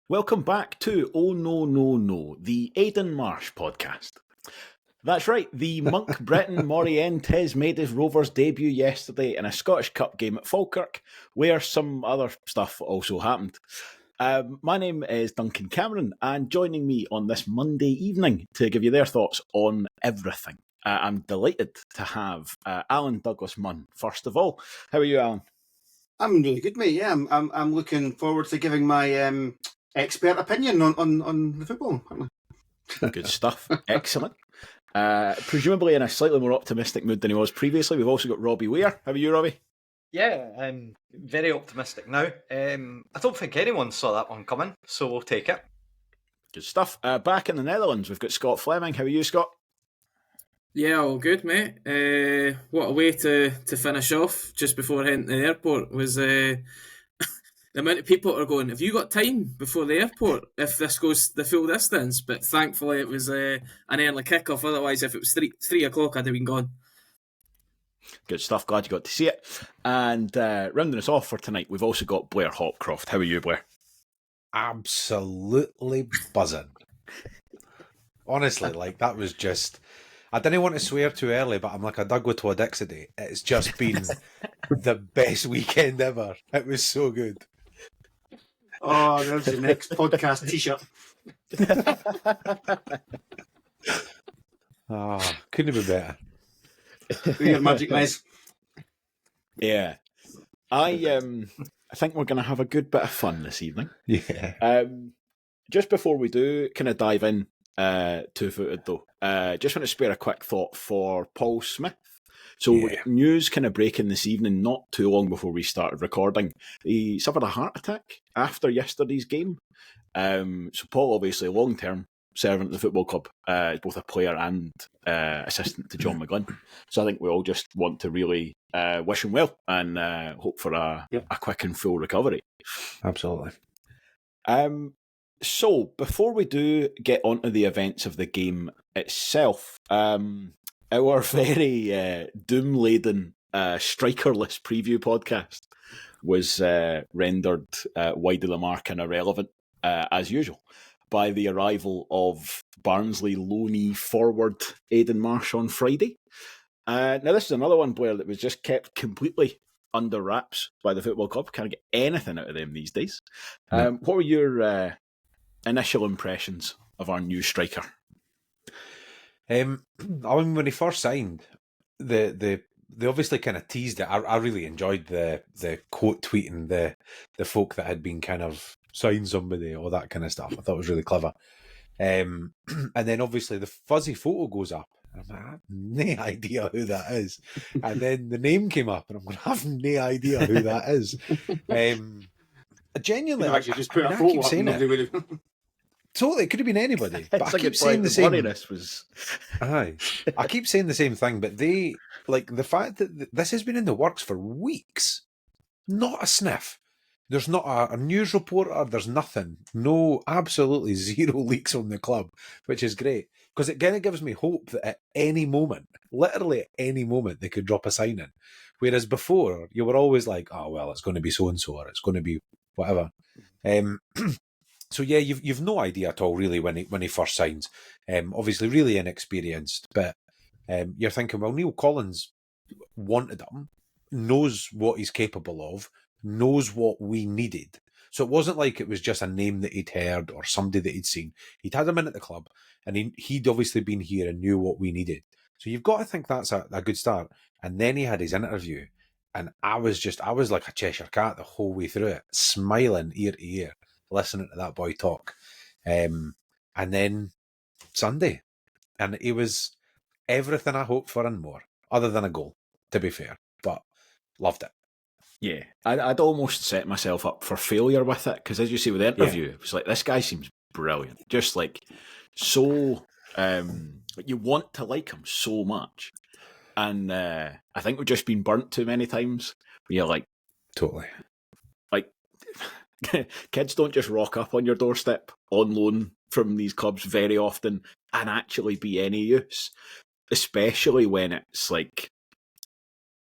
Welcome back to Oh No No No, the Aiden Marsh podcast. That's right, the Monk Breton Morientes made his Rovers debut yesterday in a Scottish Cup game at Falkirk, where some other stuff also happened. My name is Duncan Cameron, and joining me on this Monday evening to give you their thoughts on everything, I'm delighted to have Allan Douglas Munn. First of all, how are you, Allan? I'm really good, mate. Yeah, I'm looking forward to giving my expert opinion on the football. Good stuff. Excellent. Presumably in a slightly more optimistic mood than he was previously, we've also got Robbie Weir. How are you, Robbie? Yeah, I'm very optimistic now. I don't think anyone saw that one coming, so we'll take it. Good stuff. Back in the Netherlands, we've got Scott Fleming. How are you, Scott? Yeah, all good, mate. What a way to finish off just before heading to the airport was the amount of people are going, have you got time before the airport if this goes the full distance? But thankfully it was an early kick-off. Otherwise, if it was 3 o'clock, I'd have been gone. Good stuff. Glad you got to see it. And rounding us off for tonight, we've also got Blair Hopcroft. How are you, Blair? Absolutely buzzing. Honestly, that was just... I didn't want to swear too early, but I'm like a Doug with Dixie. It's just been the best weekend ever. It was so good. Oh, there's the next podcast T-shirt. Couldn't have been better. Do your magic, guys. Yeah. I think we're going to have a good bit of fun this evening. Yeah. Just before we do kind of dive in, two-footed though, just want to spare a quick thought for Paul Smith. So news kind of breaking this evening, not too long before we started recording. He suffered a heart attack after yesterday's game. So Paul, obviously, long-term servant of the football club, is both a player and assistant to John McGlynn. So I think we all just want to really wish him well and hope for a quick and full recovery. Absolutely. So before we do get onto the events of the game itself, our very doom-laden strikerless preview podcast was rendered wide of the mark and irrelevant, as usual, by the arrival of Barnsley loanee forward Aiden Marsh on Friday. Now, this is another one, Blair, that was just kept completely under wraps by the football club. Can't get anything out of them these days. What were your initial impressions of our new striker? When he first signed, they obviously kind of teased it. I really enjoyed the quote tweeting the folk that had been kind of sign somebody, all that kind of stuff. I thought it was really clever. And then obviously the fuzzy photo goes up. And I'm like, I have no idea who that is. And then the name came up, and I'm going, I have no idea who that is. Genuinely, Actually, just put a photo up and nobody would have... Totally, it could have been anybody. But I keep saying the same. I keep saying the same thing, but the fact that this has been in the works for weeks, not a sniff. There's not a news reporter. There's nothing. No, absolutely zero leaks on the club, which is great because it kind of gives me hope that at any moment, literally at any moment, they could drop a signing. Whereas before, you were always like, "Oh well, it's going to be so and so, or it's going to be whatever." So yeah, you've no idea at all really when he first signs. Obviously, really inexperienced, but you're thinking, well, Neil Collins wanted him, knows what he's capable of, knows what we needed. So it wasn't like it was just a name that he'd heard or somebody that he'd seen. He'd had him in at the club, and he'd obviously been here and knew what we needed. So you've got to think that's a good start. And then he had his interview, and I was like a Cheshire cat the whole way through it, smiling ear to ear, listening to that boy talk. And then Sunday, and he was everything I hoped for and more, other than a goal, to be fair, but loved it. Yeah, I'd almost set myself up for failure with it, because as you say with the interview, it was like, this guy seems brilliant. Just like, so, you want to like him so much. And I think we've just been burnt too many times where you're like, totally. Like, kids don't just rock up on your doorstep on loan from these clubs very often and actually be any use, especially when it's like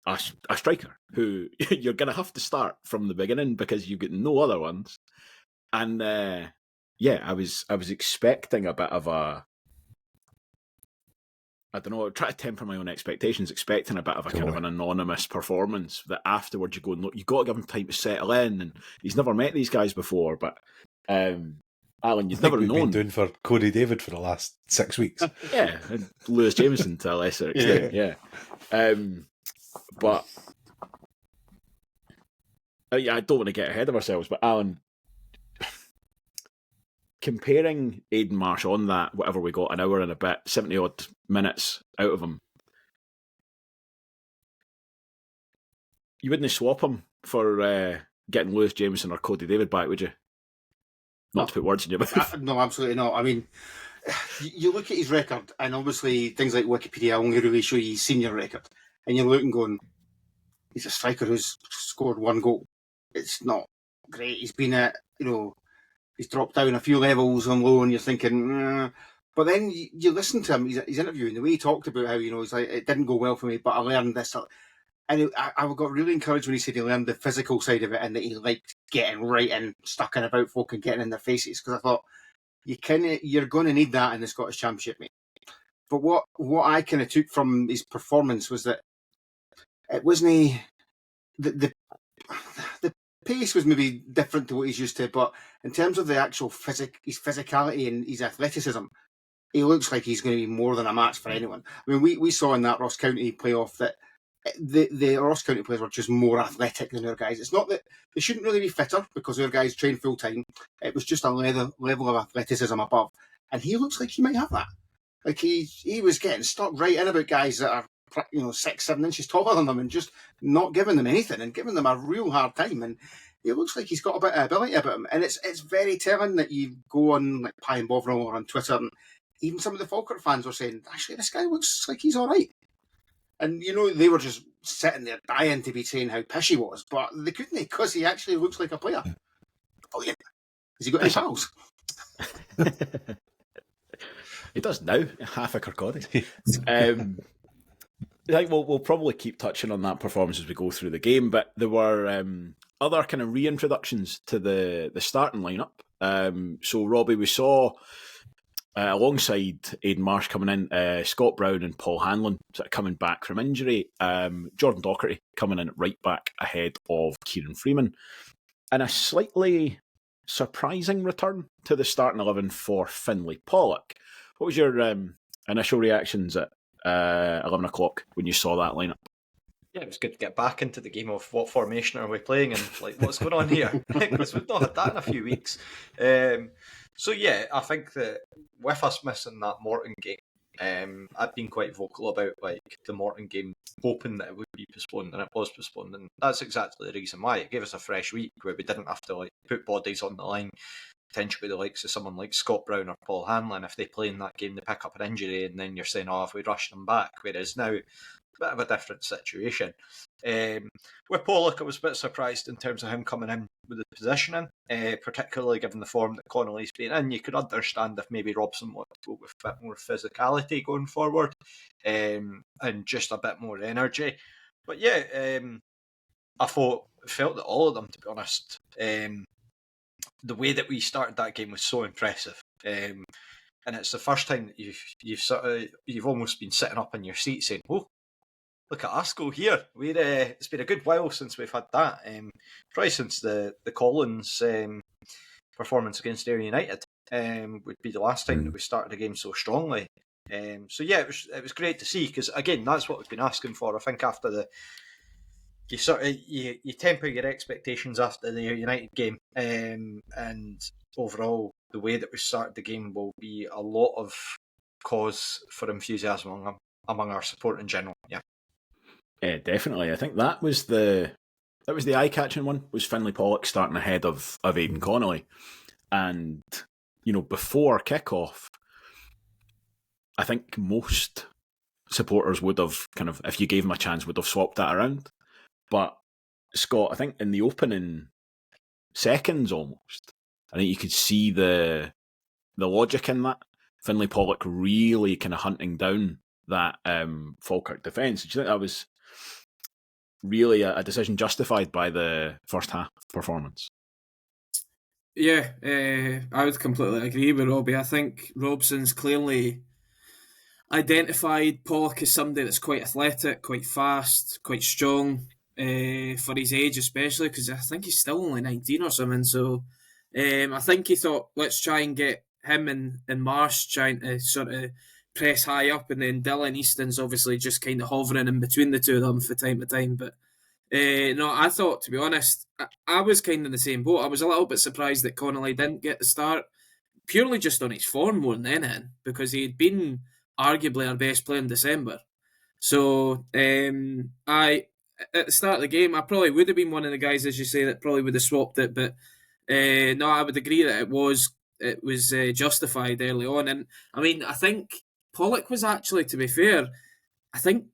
a striker who you're going to have to start from the beginning because you've got no other ones. And I was expecting a bit of a, I don't know, try to temper my own expectations, expecting a bit of a kind of an anonymous performance that afterwards you go, look, you've got to give him time to settle in, and he's never met these guys before, but Allan, you've never we've known. Been doing for Cody David for the last 6 weeks. Yeah, and Lewis Jameson to a lesser extent, yeah. But I don't want to get ahead of ourselves, but Allan, comparing Aiden Marsh on that, whatever we got, an hour and a bit, 70 odd minutes out of him, you wouldn't swap him for getting Lewis Jameson or Cody David back, would you? Not to put words in your mouth. No, absolutely not. I mean, you look at his record, and obviously things like Wikipedia only really show you his senior record, and you're looking going, he's a striker who's scored 1 goal. It's not great. He's been at, he's dropped down a few levels on loan. You're thinking, but then you listen to him. His interview, and the way he talked about how he's like, it didn't go well for me, but I learned this. And I got really encouraged when he said he learned the physical side of it, and that he liked getting right and stuck in about folk and getting in their faces. Because I thought you're going to need that in the Scottish Championship, mate. But what I kind of took from his performance was that it wasn't the pace was maybe different to what he's used to, but in terms of the actual his physicality and his athleticism, he looks like he's going to be more than a match for anyone. I mean, we saw in that Ross County playoff that the Ross County players were just more athletic than our guys. It's not that they shouldn't really be fitter because our guys train full time. It was just a level of athleticism above, and he looks like he might have that. Like he was getting stuck right in about guys that are 6-7 inches taller than them and just not giving them anything and giving them a real hard time. And it looks like he's got a bit of ability about him. And it's very telling that you go on like Pie and Bovril or on Twitter, and even some of the Falkirk fans were saying, actually, this guy looks like he's all right. And, they were just sitting there dying to be saying how pish he was, but they couldn't, because he actually looks like a player. Oh, yeah. Has he got any pals? He does now, half a Kirkcaldy. I think we'll probably keep touching on that performance as we go through the game, but there were other kind of reintroductions to the starting lineup. So, Robbie, we saw alongside Aiden Marsh coming in, Scott Brown and Paul Hanlon sort of coming back from injury, Jordan Docherty coming in at right back ahead of Kieran Freeman, and a slightly surprising return to the starting 11 for Finlay Pollock. What was your initial reactions at 11 o'clock when you saw that lineup? Yeah, it was good to get back into the game of what formation are we playing and what's going on here, because we've not had that in a few weeks. So yeah, I think that with us missing that Morton game, I've been quite vocal about the Morton game, hoping that it would be postponed, and it was postponed, and that's exactly the reason why. It gave us a fresh week where we didn't have to put bodies on the line, potentially the likes of someone like Scott Brown or Paul Hanlon. If they play in that game, they pick up an injury, and then you're saying, if we rush them back, whereas now a bit of a different situation. With Pollock, I was a bit surprised in terms of him coming in with the positioning, particularly given the form that Connolly's been in. You could understand if maybe Robson wanted to go with a bit more physicality going forward, and just a bit more energy. But yeah, I felt that all of them, to be honest, the way that we started that game was so impressive. And it's the first time that you've almost been sitting up in your seat saying, "Oh, look at us go here." It's been a good while since we've had that. Probably since the Collins performance against Ayr United would be the last time that we started the game so strongly. So yeah, it was great to see, because again, that's what we've been asking for. I think after you temper your expectations after the Ayr United game, and overall the way that we started the game will be a lot of cause for enthusiasm among our support in general. Yeah, definitely. I think that was the eye-catching one, was Finlay Pollock starting ahead of Aidan Connolly. And, before kick-off, I think most supporters would have if you gave them a chance, would have swapped that around. But Scott, I think in the opening seconds almost, I think you could see the logic in that. Finlay Pollock really kind of hunting down that Falkirk defence. Do you think that was really a decision justified by the first half performance? Yeah, I would completely agree with Robbie. I think Robson's clearly identified Pollock as somebody that's quite athletic, quite fast, quite strong for his age, especially because I think he's still only 19 or something. So I think he thought, let's try and get him and Marsh trying to sort of press high up, and then Dylan Easton's obviously just kind of hovering in between the two of them from time to time. But no, I thought, to be honest, I was kind of in the same boat. I was a little bit surprised that Connolly didn't get the start, purely just on his form more than anything, because he'd been arguably our best player in December. So I at the start of the game, I probably would have been one of the guys, as you say, that probably would have swapped it. But no, I would agree that it was justified early on. And I mean, I think Pollock was actually, to be fair, I think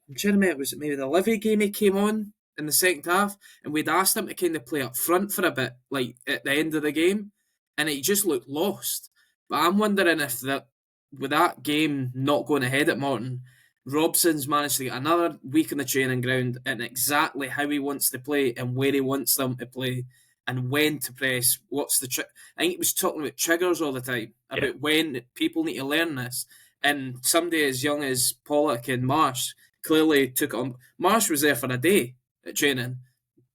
I'm trying to remember, was it maybe the Livy game he came on in the second half, and we'd asked him to kind of play up front for a bit, like at the end of the game, and he just looked lost. But I'm wondering if that, with that game not going ahead at Morton, Robson's managed to get another week on the training ground and exactly how he wants to play and where he wants them to play and when to press. What's the trick? I think he was talking about triggers all the time, about when people need to learn this. And somebody as young as Pollock and Marsh clearly took it on. Marsh was there for a day at training,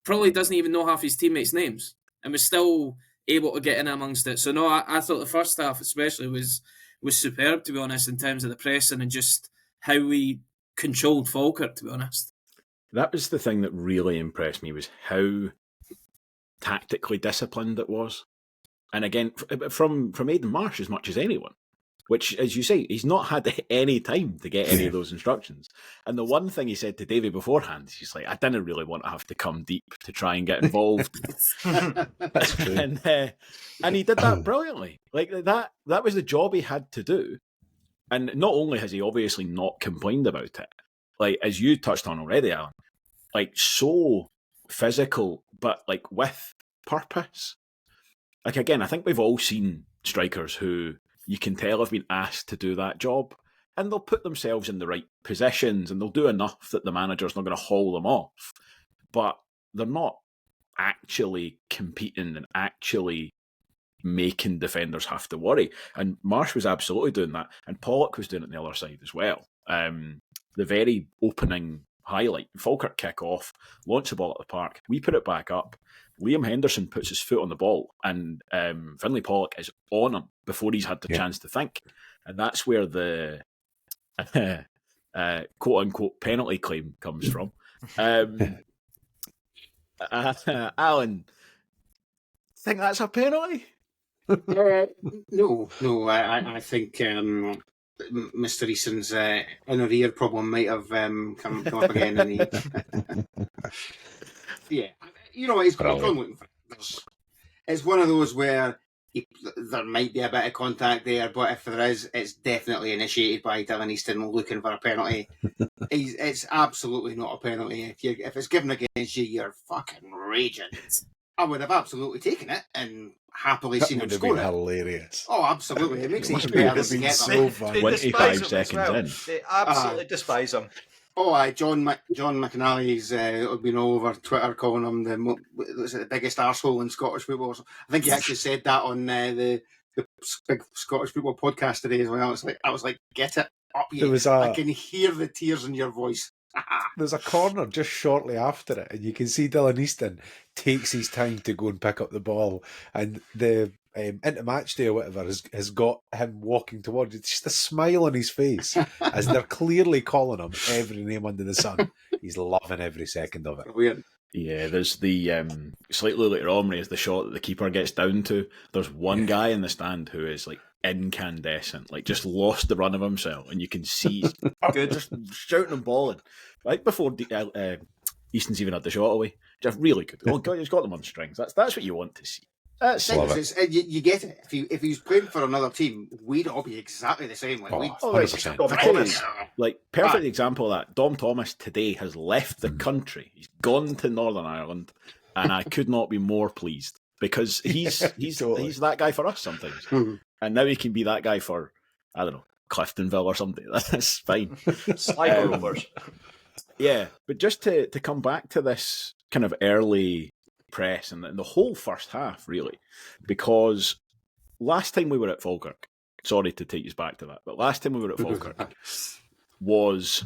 probably doesn't even know half his teammates' names, and was still able to get in amongst it. So no, I thought the first half especially was superb, to be honest, in terms of the pressing and just how we controlled Falkirk, to be honest. That was the thing that really impressed me, was how tactically disciplined it was. And again, from Aiden Marsh as much as anyone, which, as you say, he's not had any time to get any of those instructions. And the one thing he said to Davey beforehand, he's like, I didn't really want to have to come deep to try and get involved. That's true. And he did that brilliantly. Like that was the job he had to do. And not only has he obviously not complained about it, like as you touched on already, Alan, like so physical, but like with purpose. Like again, I think we've all seen strikers who you can tell have been asked to do that job, and they'll put themselves in the right positions and they'll do enough that the manager's not going to haul them off. But they're not actually competing and actually making defenders have to worry. And Marsh was absolutely doing that, and Pollock was doing it on the other side as well. The very opening highlight, Falkirk kick off, launch the ball at the park, we put it back up, Liam Henderson puts his foot on the ball, and Finlay Pollock is on him before he's had the chance to think. And that's where the quote-unquote penalty claim comes from. Alan, think that's a penalty? No. I think Mr. Eason's inner ear problem might have come up again. And yeah, you know, he's gone looking for it. It's one of those where there might be a bit of contact there, but if there is, it's definitely initiated by Dylan Easton looking for a penalty. It's absolutely not a penalty. If it's given against you, you're fucking raging. I would have absolutely taken it and happily seen him score it. Hilarious. Oh, to It makes it better to get so them. funny. 25 seconds in. They absolutely despise him. John McAnally's been all over Twitter calling him the biggest arsehole in Scottish football. I think he actually said that on the big Scottish football podcast today as well. I was like, get it up you. I can hear the tears in your voice. There's a corner just shortly after it, and you can see Dylan Easton takes his time to go and pick up the ball, and the Into Match Day or whatever has got him walking towards it. Just a smile on his face as they're clearly calling him every name under the sun. He's loving every second of it. Weird. Yeah, there's the slightly later on when it's the shot that the keeper gets down to. There's one guy in the stand who is like incandescent, like just lost the run of himself, and you can see he's good, just shouting and bawling right before Easton's even had the shot away. Just really good. Oh God, he's got them on strings. That's what you want to see. You get it. If he was playing for another team, we'd all be exactly the same. Like perfect example of that. Dom Thomas today has left the country. He's gone to Northern Ireland, and I could not be more pleased because he's that guy for us sometimes, and now he can be that guy for, I don't know, Cliftonville or something. That's fine. Sligo Rovers. Yeah, but just to come back to this kind of early press and the whole first half, really, because last time we were at Falkirk, sorry to take you back to that, but last time we were at Falkirk was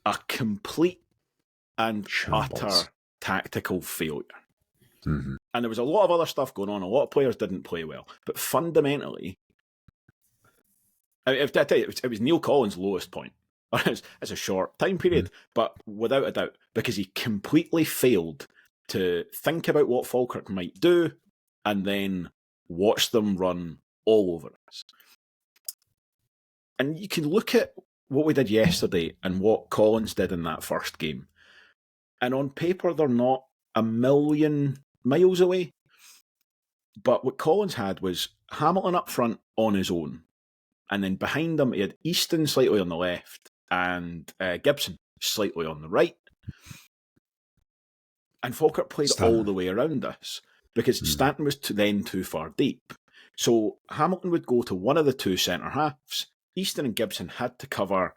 a complete and utter tactical failure. Mm-hmm. And there was a lot of other stuff going on. A lot of players didn't play well. But fundamentally, I tell you, it was Neil Collins' lowest point. It's a short time period, but without a doubt, because he completely failed to think about what Falkirk might do and then watch them run all over us. And you can look at what we did yesterday and what Collins did in that first game. And on paper, they're not a million miles away. But what Collins had was Hamilton up front on his own. And then behind him, he had Easton slightly on the left and Gibson slightly on the right. And Falkirk played Stanton. all the way around us because Stanton was then too far deep. So Hamilton would go to one of the two centre halves. Easton and Gibson had to cover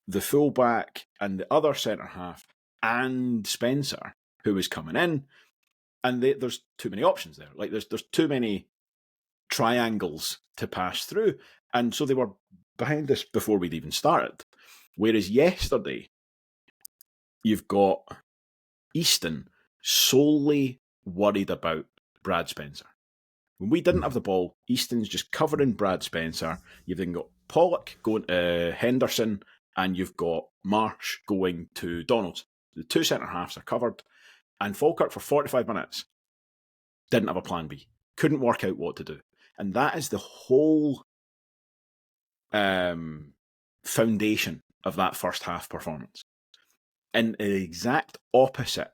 the fullback and the other centre half and Spencer, who was coming in. And there's too many options there. Like there's too many triangles to pass through. And so they were behind us before we'd even started. Whereas yesterday, you've got Easton solely worried about Brad Spencer. When we didn't have the ball, Easton's just covering Brad Spencer. You've then got Pollock going to Henderson, and you've got Marsh going to Donald. The two centre halves are covered. And Falkirk for 45 minutes didn't have a plan B. Couldn't work out what to do. And that is the whole foundation of that first half performance. And the exact opposite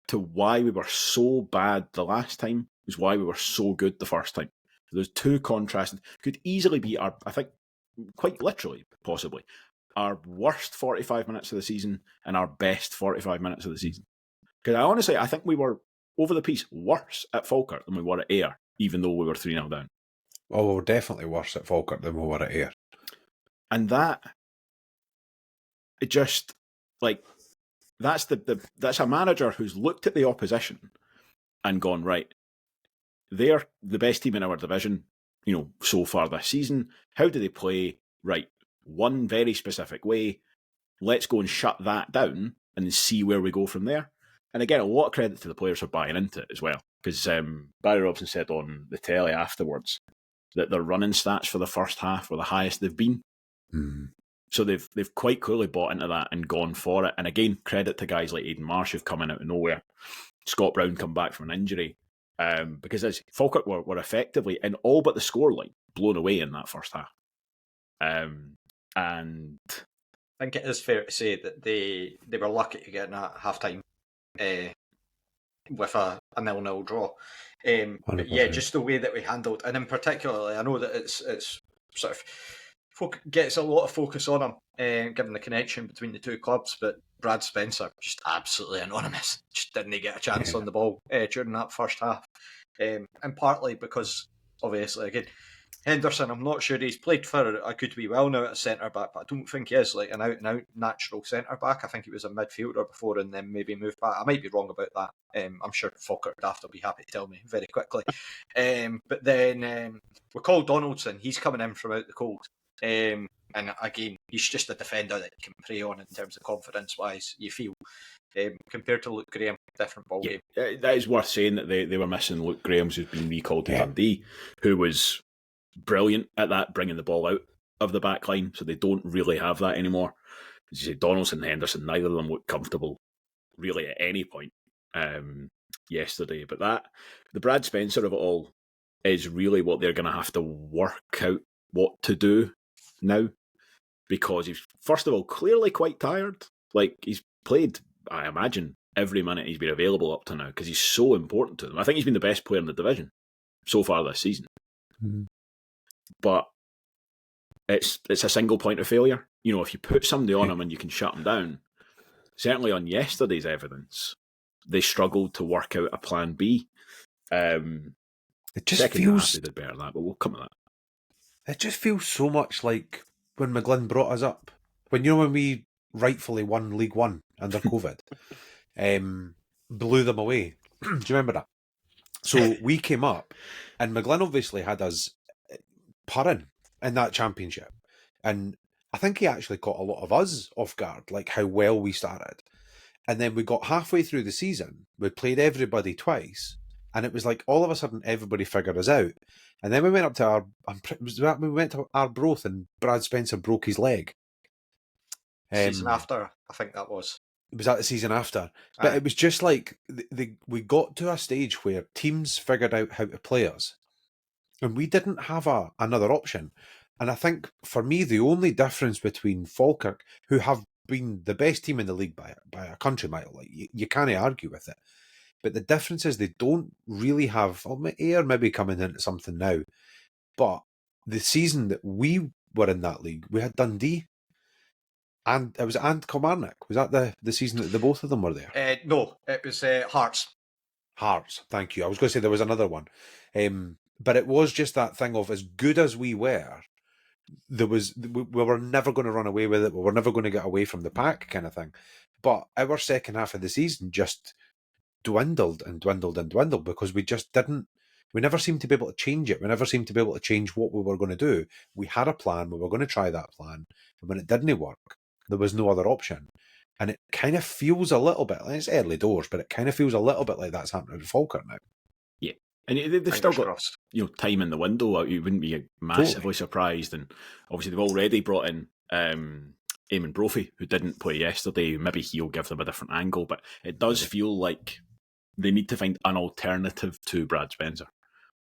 to why we were so bad the last time is why we were so good the first time. Those two contrasted could easily be our, I think, quite literally, possibly, our worst 45 minutes of the season and our best 45 minutes of the season. Because I think we were, over the piece, worse at Falkirk than we were at Ayr, even though we were 3-0 down. Oh, we were definitely worse at Falkirk than we were at Ayr. And that, it just, like, that's a manager who's looked at the opposition and gone, right, they're the best team in our division, so far this season. How do they play? Right, one very specific way. Let's go and shut that down and see where we go from there. And again, a lot of credit to the players for buying into it as well. Because Barry Robson said on the telly afterwards that their running stats for the first half were the highest they've been. Mm. So they've quite clearly bought into that and gone for it. And again, credit to guys like Aiden Marsh who've come in out of nowhere. Scott Brown come back from an injury. Because as Falkirk were effectively, in all but the scoreline, blown away in that first half. And I think it is fair to say that they were lucky to get in at half-time with a 0-0 draw. But yeah, just the way that we handled, and in particular, I know that it's sort of gets a lot of focus on him, given the connection between the two clubs, but Brad Spencer, just absolutely anonymous, just didn't get a chance on the ball during that first half. And partly because, obviously, again, Henderson, I'm not sure he's played for a good wee while now at centre-back, but I don't think he is like an out-and-out natural centre-back. I think he was a midfielder before and then maybe moved back. I might be wrong about that. I'm sure Falkirk Daft will be happy to tell me very quickly. But then we call Donaldson. He's coming in from out the cold. And again, he's just a defender that you can prey on in terms of confidence-wise, you feel. Compared to Luke Graham, different ballgame. Yeah, that is worth saying that they were missing Luke Graham's, who's been recalled to Dundee, who was brilliant at that, bringing the ball out of the back line, so they don't really have that anymore. As you say, Donaldson and Henderson, neither of them looked comfortable really at any point yesterday. But the Brad Spencer of it all is really what they're going to have to work out what to do now, because he's, first of all, clearly quite tired. Like, he's played, I imagine, every minute he's been available up to now, because he's so important to them. I think he's been the best player in the division so far this season. Mm-hmm. But it's a single point of failure. If you put somebody on him and you can shut him down, certainly on yesterday's evidence, they struggled to work out a plan B. It just second feels half they did better than that, but we'll come to that. It just feels so much like when McGlynn brought us up. When we rightfully won League One under COVID, blew them away. Do you remember that? So we came up, and McGlynn obviously had us purring in that championship. And I think he actually caught a lot of us off guard, like how well we started. And then we got halfway through the season, we played everybody twice, and it was like all of a sudden everybody figured us out. And then we went up to we went to Arbroath, and Brad Spencer broke his leg. Season after, I think that was. It was that the season after. But it was just like we got to a stage where teams figured out how to play us. And we didn't have another option. And I think, for me, the only difference between Falkirk, who have been the best team in the league by a country mile, like you can't argue with it. But the difference is they don't really have, Ayr maybe coming into something now, but the season that we were in that league, we had Dundee, and it was Kilmarnock. Was that the season that the both of them were there? No, it was Hearts. Hearts, thank you. I was going to say there was another one. But it was just that thing of, as good as we were, we were never going to run away with it. We were never going to get away from the pack kind of thing. But our second half of the season just dwindled and dwindled and dwindled because we never seemed to be able to change it. We never seemed to be able to change what we were going to do. We had a plan. We were going to try that plan. And when it didn't work, there was no other option. And it kind of feels a little bit, like it's early doors, but it kind of feels a little bit like that's happening with Falkirk now. Yeah. And they've still got time in the window. You wouldn't be massively surprised. And obviously they've already brought in Eamon Brophy, who didn't play yesterday. Maybe he'll give them a different angle, but it does feel like they need to find an alternative to Brad Spencer.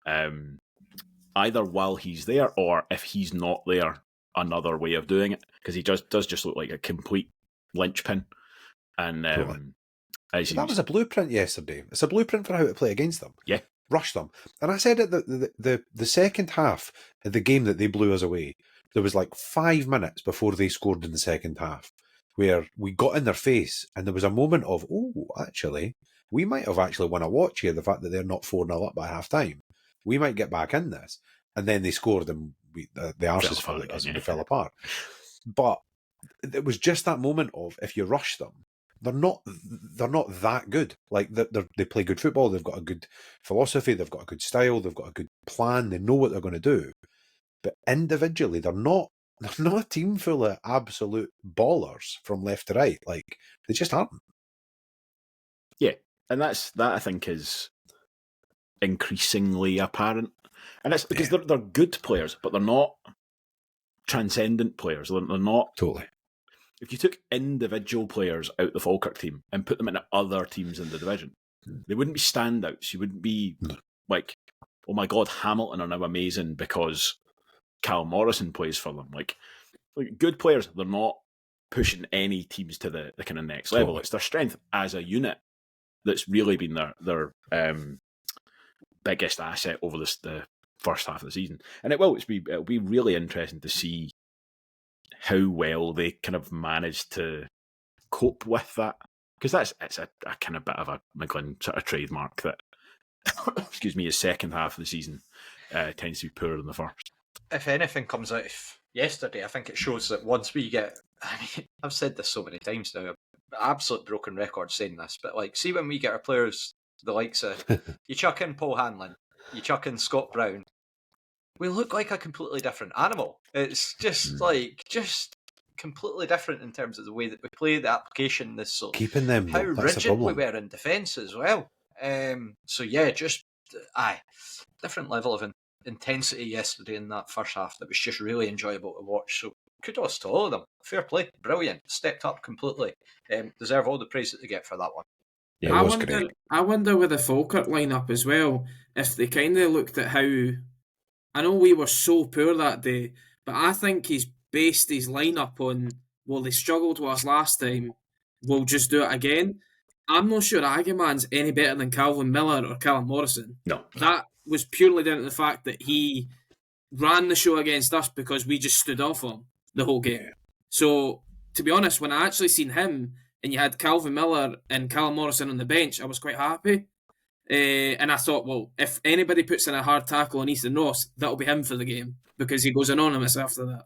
Either while he's there, or if he's not there, another way of doing it, because he does just look like a complete linchpin. And that was a blueprint yesterday. It's a blueprint for how to play against them. Yeah. Rush them. And I said at the second half of the game that they blew us away, there was like 5 minutes before they scored in the second half, where we got in their face, and there was a moment of, actually, we might have actually won a watch here, the fact that they're not 4-0 up by half time. We might get back in this. And then they scored, and the arses fell at us, and we fell apart. But it was just that moment of, if you rush them, they're not that good. Like, they play good football, they've got a good philosophy, they've got a good style, they've got a good plan, they know what they're going to do. But individually, they're not a team full of absolute ballers from left to right. Like, they just aren't. Yeah, and that I think is increasingly apparent. And it's because they're good players, but they're not transcendent players. They're not... Totally. If you took individual players out the Falkirk team and put them into other teams in the division, they wouldn't be standouts. You wouldn't be like, oh my God, Hamilton are now amazing because Cal Morrison plays for them. Like good players, they're not pushing any teams to the kind of next level. It's their strength as a unit that's really been their biggest asset over the first half of the season. And it'll be really interesting to see how well they kind of managed to cope with that, because it's a kind of bit of a McGlynn sort of trademark that excuse me, his second half of the season tends to be poorer than the first. If anything comes out of yesterday, I think it shows that once we get, I've said this so many times now, absolute broken record saying this, but like, see when we get our players the likes of, you chuck in Paul Hanlon, you chuck in Scott Brown, we look like a completely different animal. It's just completely different in terms of the way that we play, the application, this sort of keeping them, how rigid we were in defence as well. So yeah, different level of intensity yesterday in that first half that was just really enjoyable to watch. So kudos to all of them. Fair play, brilliant, stepped up completely. Deserve all the praise that they get for that one. Yeah, I wonder with the Falkirk lineup as well, if they kind of looked at how. I know we were so poor that day, but I think he's based his lineup on, well, they struggled with us last time, we'll just do it again. I'm not sure Agaman's any better than Calvin Miller or Callum Morrison. No. That was purely down to the fact that he ran the show against us because we just stood off him the whole game. So, to be honest, when I actually seen him and you had Calvin Miller and Callum Morrison on the bench, I was quite happy. And I thought, well, if anybody puts in a hard tackle on Ethan Ross, that'll be him for the game because he goes anonymous after that.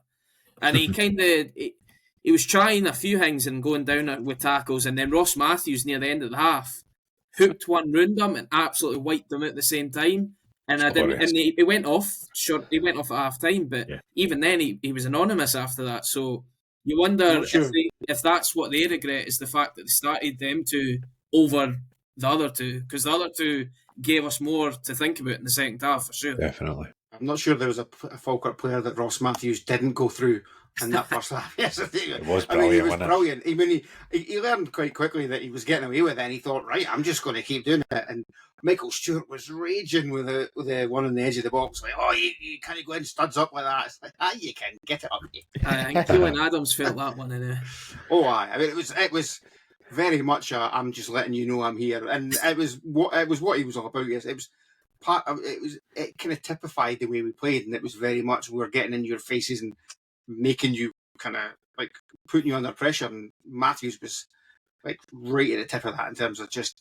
And he kind of he was trying a few things and going down with tackles, and then Ross Matthews near the end of the half, hooked one round him and absolutely wiped him at the same time. And I didn't. Glorious. And he went off. Sure, he went off at half time, but Yeah. even then, he was anonymous after that. So you wonder if that's what they regret, is the fact that they started them two over the other two, because the other two gave us more to think about in the second half for sure. Definitely. I'm not sure there was a Falkirk player that Ross Matthews didn't go through in that first half. Yes, It was I mean, he brilliant, was wasn't it? brilliant. I mean, he learned quite quickly that he was getting away with it, and he thought, right, I'm just going to keep doing it. And Michael Stewart was raging with the one on the edge of the box, like, oh, you can't go in studs up like that. It's like, you can get it up. I think Keelan Adams felt that one in there. Oh, aye. I mean, it was very much I'm just letting you know I'm here, and it was what he was all about. Yes, it was part of it kind of typified the way we played, and it was very much we're getting in your faces and making you kind of like putting you under pressure. And Matthews was like right at the tip of that in terms of just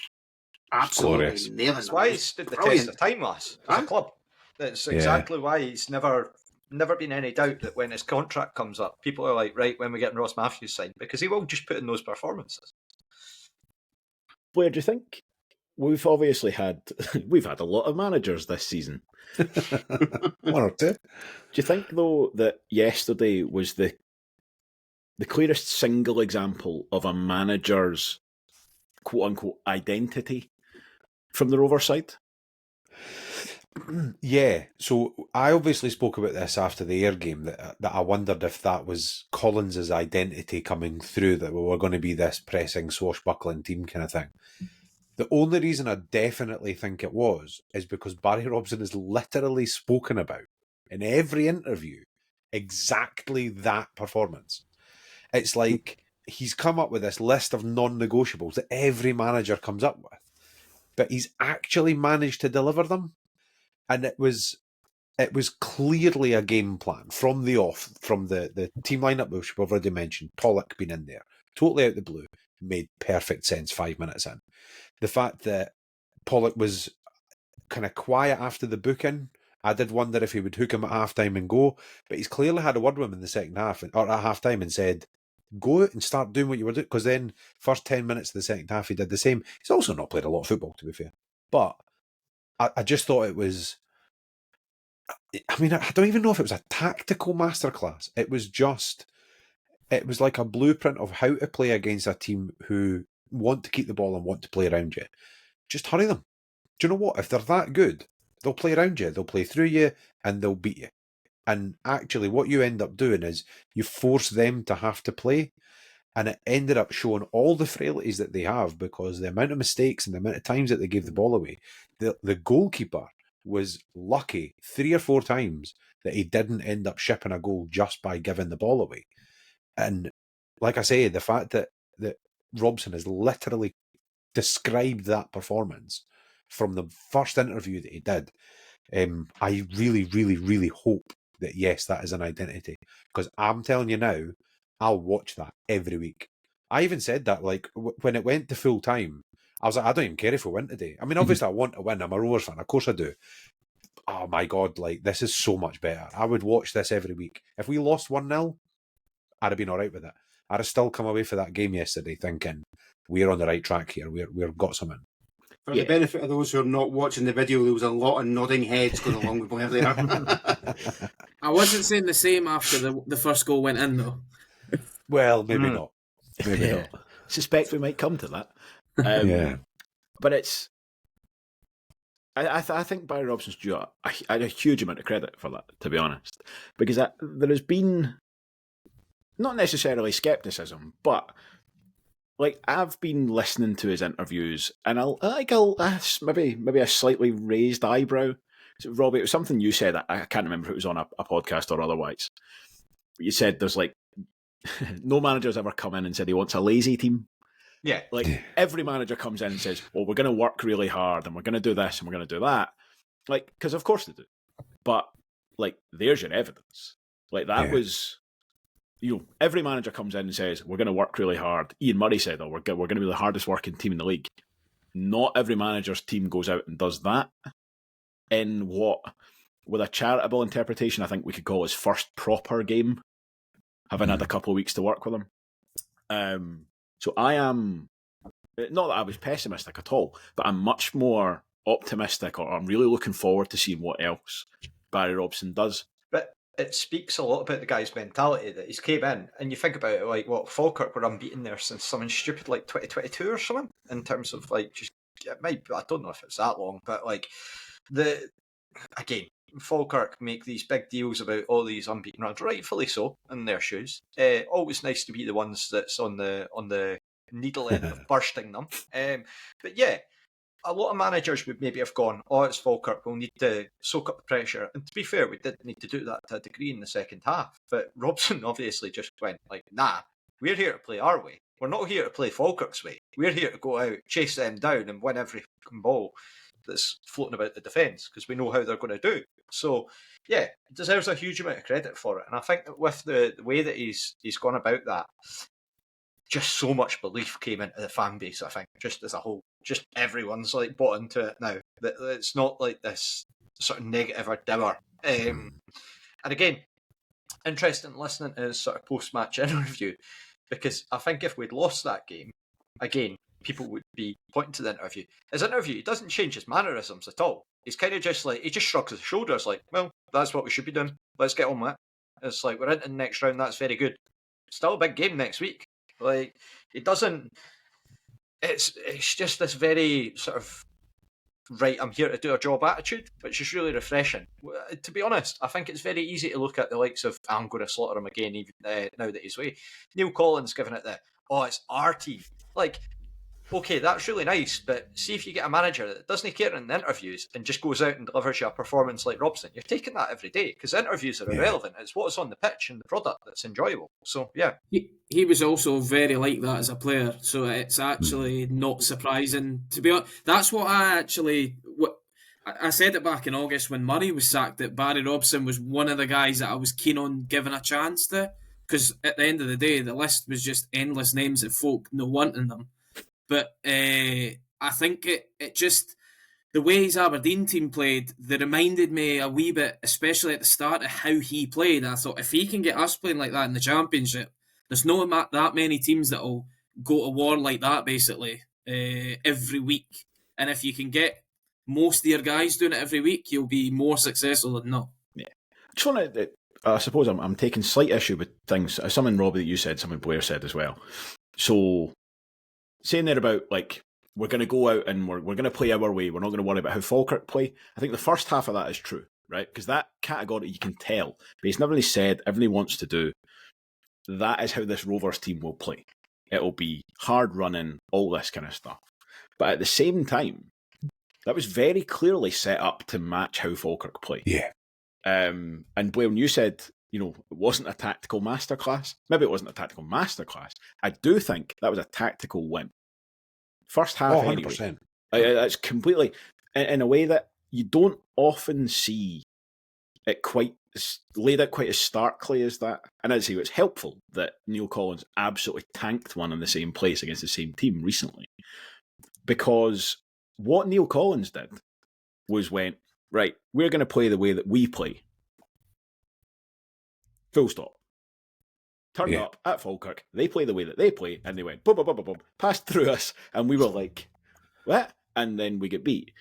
absolutely Glorious. nailing. That's them. why It he's was stood the brilliant. test of time, lass, as Huh? a club. That's Yeah. exactly why he's never been any doubt that when his contract comes up, people are like, right, when we get Ross Matthews signed, because he will just put in those performances. Blair, do you think we've obviously had a lot of managers this season? One or two. Do you think though that yesterday was the clearest single example of a manager's quote unquote identity from the Rovers side? Yeah, so I obviously spoke about this after the Ayr game, that I wondered if that was Collins's identity coming through, that we were going to be this pressing, swashbuckling team kind of thing. The only reason I definitely think it was is because Barry Robson has literally spoken about in every interview exactly that performance. It's like he's come up with this list of non-negotiables that every manager comes up with, but he's actually managed to deliver them. And it was clearly a game plan from the off, from the team lineup, which we've already mentioned. Pollock being in there, totally out the blue, made perfect sense 5 minutes in. The fact that Pollock was kind of quiet after the booking, I did wonder if he would hook him at half-time and go, but he's clearly had a word with him in the second half, or at half-time, and said, go out and start doing what you were doing, because then first 10 minutes of the second half he did the same. He's also not played a lot of football, to be fair, but I just thought it was, I mean, I don't even know if it was a tactical masterclass. It was like a blueprint of how to play against a team who want to keep the ball and want to play around you. Just hurry them. Do you know what? If they're that good, they'll play around you, they'll play through you, and they'll beat you. And actually what you end up doing is you force them to have to play. And it ended up showing all the frailties that they have, because the amount of mistakes and the amount of times that they gave the ball away. The goalkeeper was lucky 3 or 4 times that he didn't end up shipping a goal just by giving the ball away. And like I say, the fact that Robson has literally described that performance from the first interview that he did, I really, really, really hope that, yes, that is an identity. Because I'm telling you now, I'll watch that every week. I even said that, like, when it went to full time, I was like, I don't even care if we win today. I mean, obviously I want to win. I'm a Rovers fan. Of course I do. Oh my God, like, this is so much better. I would watch this every week. If we lost 1-0, I'd have been all right with it. I'd have still come away for that game yesterday thinking, we're on the right track here. We've got something. For the benefit of those who are not watching the video, there was a lot of nodding heads going along with Blair there. I wasn't saying the same after the first goal went in, though. Well, maybe not. Maybe not. Suspect we might come to that. Yeah. But it's... I think Barry Robson's due a huge amount of credit for that, to be honest. Because there has been, not necessarily scepticism, but like, I've been listening to his interviews, and I'll maybe a slightly raised eyebrow. So, Robbie, it was something you said. I can't remember if it was on a podcast or otherwise. You said there's like no manager's ever come in and said he wants a lazy team. Yeah. Like, every manager comes in and says, well, we're going to work really hard and we're going to do this and we're going to do that. Like, because of course they do. But, like, there's your evidence. Like, that was, every manager comes in and says, we're going to work really hard. Ian Murray said, we're going to be the hardest working team in the league. Not every manager's team goes out and does that. In what, with a charitable interpretation, I think we could call his first proper game, having had a couple of weeks to work with him. So I am Not that I was pessimistic at all, but I'm much more optimistic, or I'm really looking forward to seeing what else Barry Robson does. But it speaks a lot about the guy's mentality that he's came in, and you think about it, like, what, Falkirk were unbeaten there since something stupid like 2022 or something, in terms of, like, just, it might, I don't know if it's that long, but, like, again, Falkirk make these big deals about all these unbeaten runs, rightfully so, in their shoes. Always nice to be the ones that's on the needle end of bursting them. But yeah, a lot of managers would maybe have gone, oh, it's Falkirk, we'll need to soak up the pressure. And to be fair, we did need to do that to a degree in the second half. But Robson obviously just went like, nah, we're here to play our way. We're not here to play Falkirk's way. We're here to go out, chase them down and win every ball that's floating about the defence, because we know how they're going to do. So, yeah, deserves a huge amount of credit for it. And I think that with the way that he's gone about that, just so much belief came into the fan base, I think, just as a whole. Just everyone's like bought into it now. That it's not like this sort of negative or dour. And again, interesting listening to his sort of post-match interview, because I think if we'd lost that game, again, people would be pointing to the interview. His interview, he doesn't change his mannerisms at all. He's kind of just like, he just shrugs his shoulders like, well, that's what we should be doing. Let's get on with it. It's like, we're into the next round, that's very good. Still a big game next week. Like, it doesn't, it's just this very sort of, right, I'm here to do a job attitude, which is really refreshing. To be honest, I think it's very easy to look at the likes of, I'm going to slaughter him again, even now that he's away. Neil Collins giving it it's our team. Like, okay, that's really nice, but see if you get a manager that doesn't care in the interviews and just goes out and delivers you a performance like Robson. You're taking that every day, because interviews are irrelevant. It's what's on the pitch and the product that's enjoyable. So, yeah. He was also very like that as a player, so it's actually not surprising. To be honest, that's what I said it back in August when Murray was sacked, that Barry Robson was one of the guys that I was keen on giving a chance to, because at the end of the day, the list was just endless names of folk no wanting them. But I think it just, the way his Aberdeen team played, they reminded me a wee bit, especially at the start, of how he played. I thought, if he can get us playing like that in the Championship, there's not that many teams that will go to war like that, basically, every week. And if you can get most of your guys doing it every week, you'll be more successful than not. Yeah. I just want to, I suppose I'm taking slight issue with things. Something, Robbie, that you said, something Blair said as well. So, saying there about, like, we're going to go out and we're going to play our way, we're not going to worry about how Falkirk play. I think the first half of that is true, right? Because that category, you can tell, but he's never really said everything he wants to do. That is how this Rovers team will play. It'll be hard running, all this kind of stuff. But at the same time, that was very clearly set up to match how Falkirk play. Yeah. And Blair, when you said, you know, it wasn't a tactical masterclass, maybe it wasn't a tactical masterclass. I do think that was a tactical win. First half, 100%. Anyway. It's completely, in a way that you don't often see it quite laid out quite as starkly as that. And I'd say it's helpful that Neil Collins absolutely tanked one in the same place against the same team recently. Because what Neil Collins did was went, right, we're going to play the way that we play. Full stop. Turned up at Falkirk, they play the way that they play, and they went, boom, boom, boom, boom, boom, passed through us, and we were like, what? And then we get beat.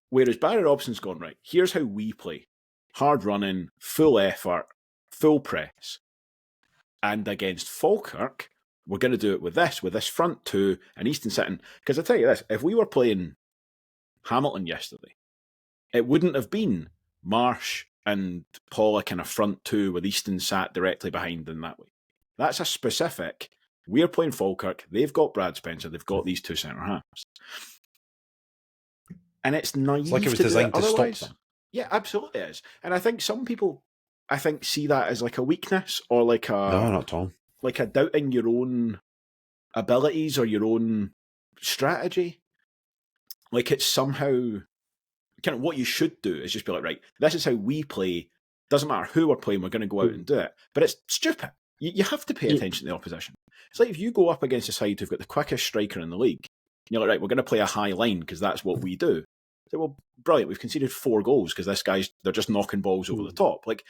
Whereas Barry Robson's gone, right, here's how we play. Hard running, full effort, full press. And against Falkirk, we're going to do it with this front two, and Easton sitting. Because I tell you this, if we were playing Hamilton yesterday, it wouldn't have been Marsh and Pollock in a front two with Easton sat directly behind in that way. That's a specific, we're playing Falkirk, they've got Brad Spencer, they've got these two centre-halves. And it's naive. It's like it was to designed to stop them. Yeah, absolutely it is. And I think some people, see that as like a weakness or like a... No, not at all. Like a doubting your own abilities or your own strategy. Like it's somehow... kind of what you should do is just be like, right, this is how we play. Doesn't matter who we're playing, we're going to go out and do it. But it's stupid. You have to pay attention to the opposition. It's like if you go up against a side who've got the quickest striker in the league, you're like, right, we're going to play a high line because that's what we do. So, well, brilliant, we've conceded 4 goals because they're just knocking balls over the top. Like,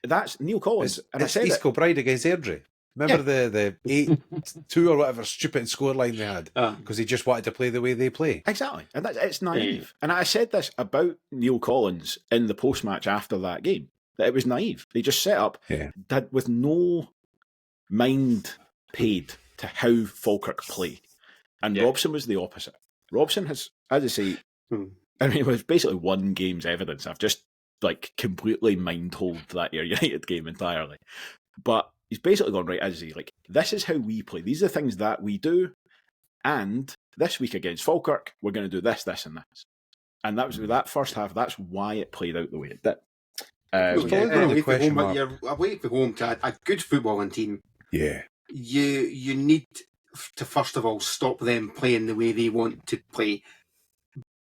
that's Neil Collins. It's East Kilbride against Airdrie. Remember the 8-2 or whatever stupid scoreline they had because he just wanted to play the way they play. Exactly, and it's naive. And I said this about Neil Collins in the post-match after that game, that it was naive. They just set up with no mind paid to how Falkirk play. And Robson was the opposite. Robson has, as I say, I mean, it was basically one game's evidence. I've just completely mind-holed that Ayr United game entirely. But he's basically gone, right, as I say, this is how we play. These are the things that we do. And this week against Falkirk, we're going to do this, this, and this. And that was that first half. That's why it played out the way it did. You're away from home to a good footballing team. Yeah. You need to, first of all, stop them playing the way they want to play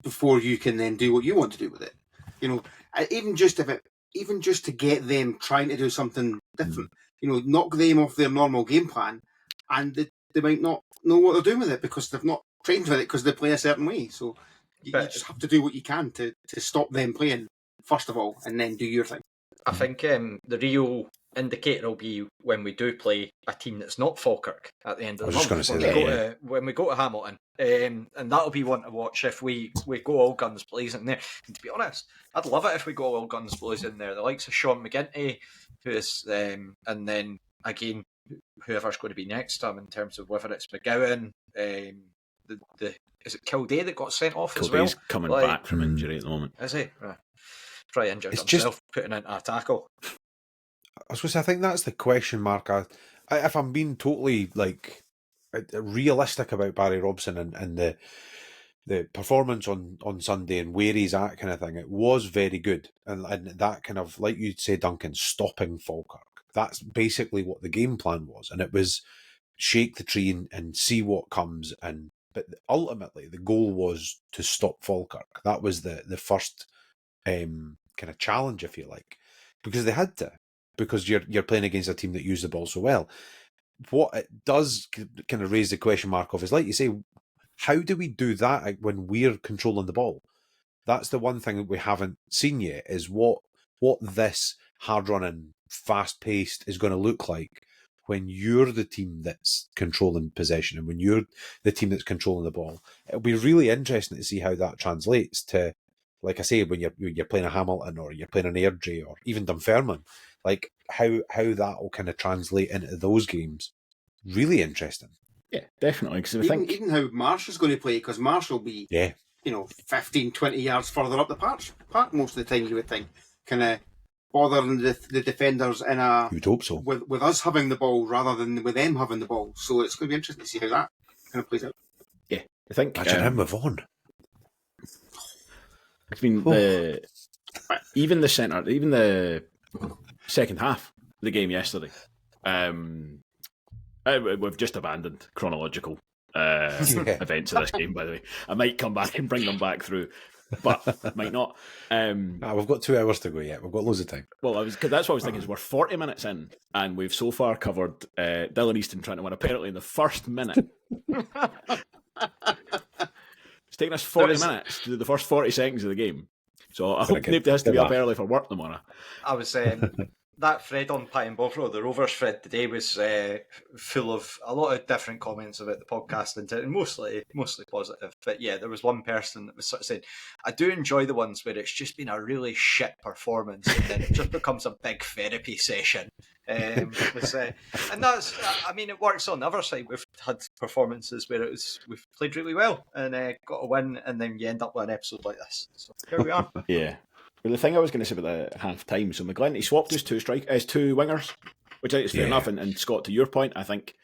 before you can then do what you want to do with it. Even just to get them trying to do something different, knock them off their normal game plan, and they might not know what they're doing with it because they've not trained with it because they play a certain way. So you just have to do what you can to stop them playing, first of all, and then do your thing. I think the real indicator will be when we do play a team that's not Falkirk at the end of the month. I was just going to say that. When we go to Hamilton. And that'll be one to watch if we go all guns blazing there. And to be honest, I'd love it if we go all guns blazing there. The likes of Sean McGinty, who is, and then again, whoever's going to be next to him in terms of whether it's McGowan, is it Kildare that got sent off as well? Kildare's coming back from injury at the moment. Is he? Probably injured himself, putting into a tackle. I was going to say, I think that's the question mark. If I'm being totally realistic about Barry Robson and the performance on Sunday and where he's at kind of thing, it was very good. And that kind of, like you'd say, Duncan, stopping Falkirk. That's basically what the game plan was. And it was shake the tree and see what comes. But ultimately, the goal was to stop Falkirk. That was the first kind of challenge, if you like, because they had to. Because you're playing against a team that used the ball so well. What it does kind of raise the question mark of is, like you say, how do we do that when we're controlling the ball? That's the one thing that we haven't seen yet, is what this hard-running, fast-paced is going to look like when you're the team that's controlling possession and when you're the team that's controlling the ball. It'll be really interesting to see how that translates to, like I say, when you're playing a Hamilton or you're playing an Airdrie or even Dunfermline. Like how that will kind of translate into those games. Really interesting. Yeah, definitely. Because even how Marsh is going to play, because Marsh will be 15, 20 yards further up the park most of the time, you would think. Kind of bothering the defenders in a... You'd hope so. With us having the ball rather than with them having the ball. So it's going to be interesting to see how that kind of plays out. Yeah, I think... Imagine him with Vaughan. I mean, even the second half of the game yesterday, we've just abandoned chronological events of this game, by the way. I might come back and bring them back through, but might not. We've got 2 hours to go yet. We've got loads of time. Well, that's what I was thinking, is we're 40 minutes in, and we've so far covered Dylan Easton trying to win, apparently, in the first minute. It's taken us 40 minutes to do the first 40 seconds of the game. So I hope nobody has to be up early for work tomorrow. I was that thread on Pie and Bovril, the Rovers thread today, was full of a lot of different comments about the podcast and mostly positive. But yeah, there was one person that was sort of saying, I do enjoy the ones where it's just been a really shit performance and then it just becomes a big therapy session. And that's, I mean, it works on the other side. We've had performances where we've played really well and got a win, and then you end up with an episode like this. So here we are. Yeah. Well, the thing I was going to say about the half time, so McGlynn, he swapped his two wingers, which I think is fair enough. And Scott, to your point, I think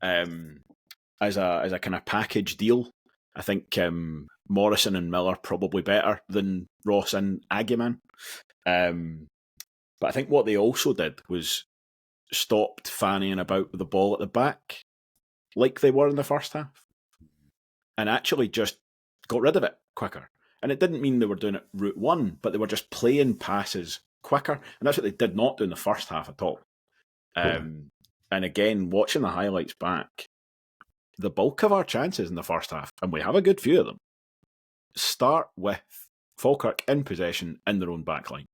as a kind of package deal, I think Morrison and Miller probably better than Ross and Aguiman. But I think what they also did was stopped fannying about with the ball at the back like they were in the first half, and actually just got rid of it quicker. And it didn't mean they were doing it route one, but they were just playing passes quicker. And that's what they did not do in the first half at all. And again, watching the highlights back, the bulk of our chances in the first half, and we have a good few of them, start with Falkirk in possession in their own back line.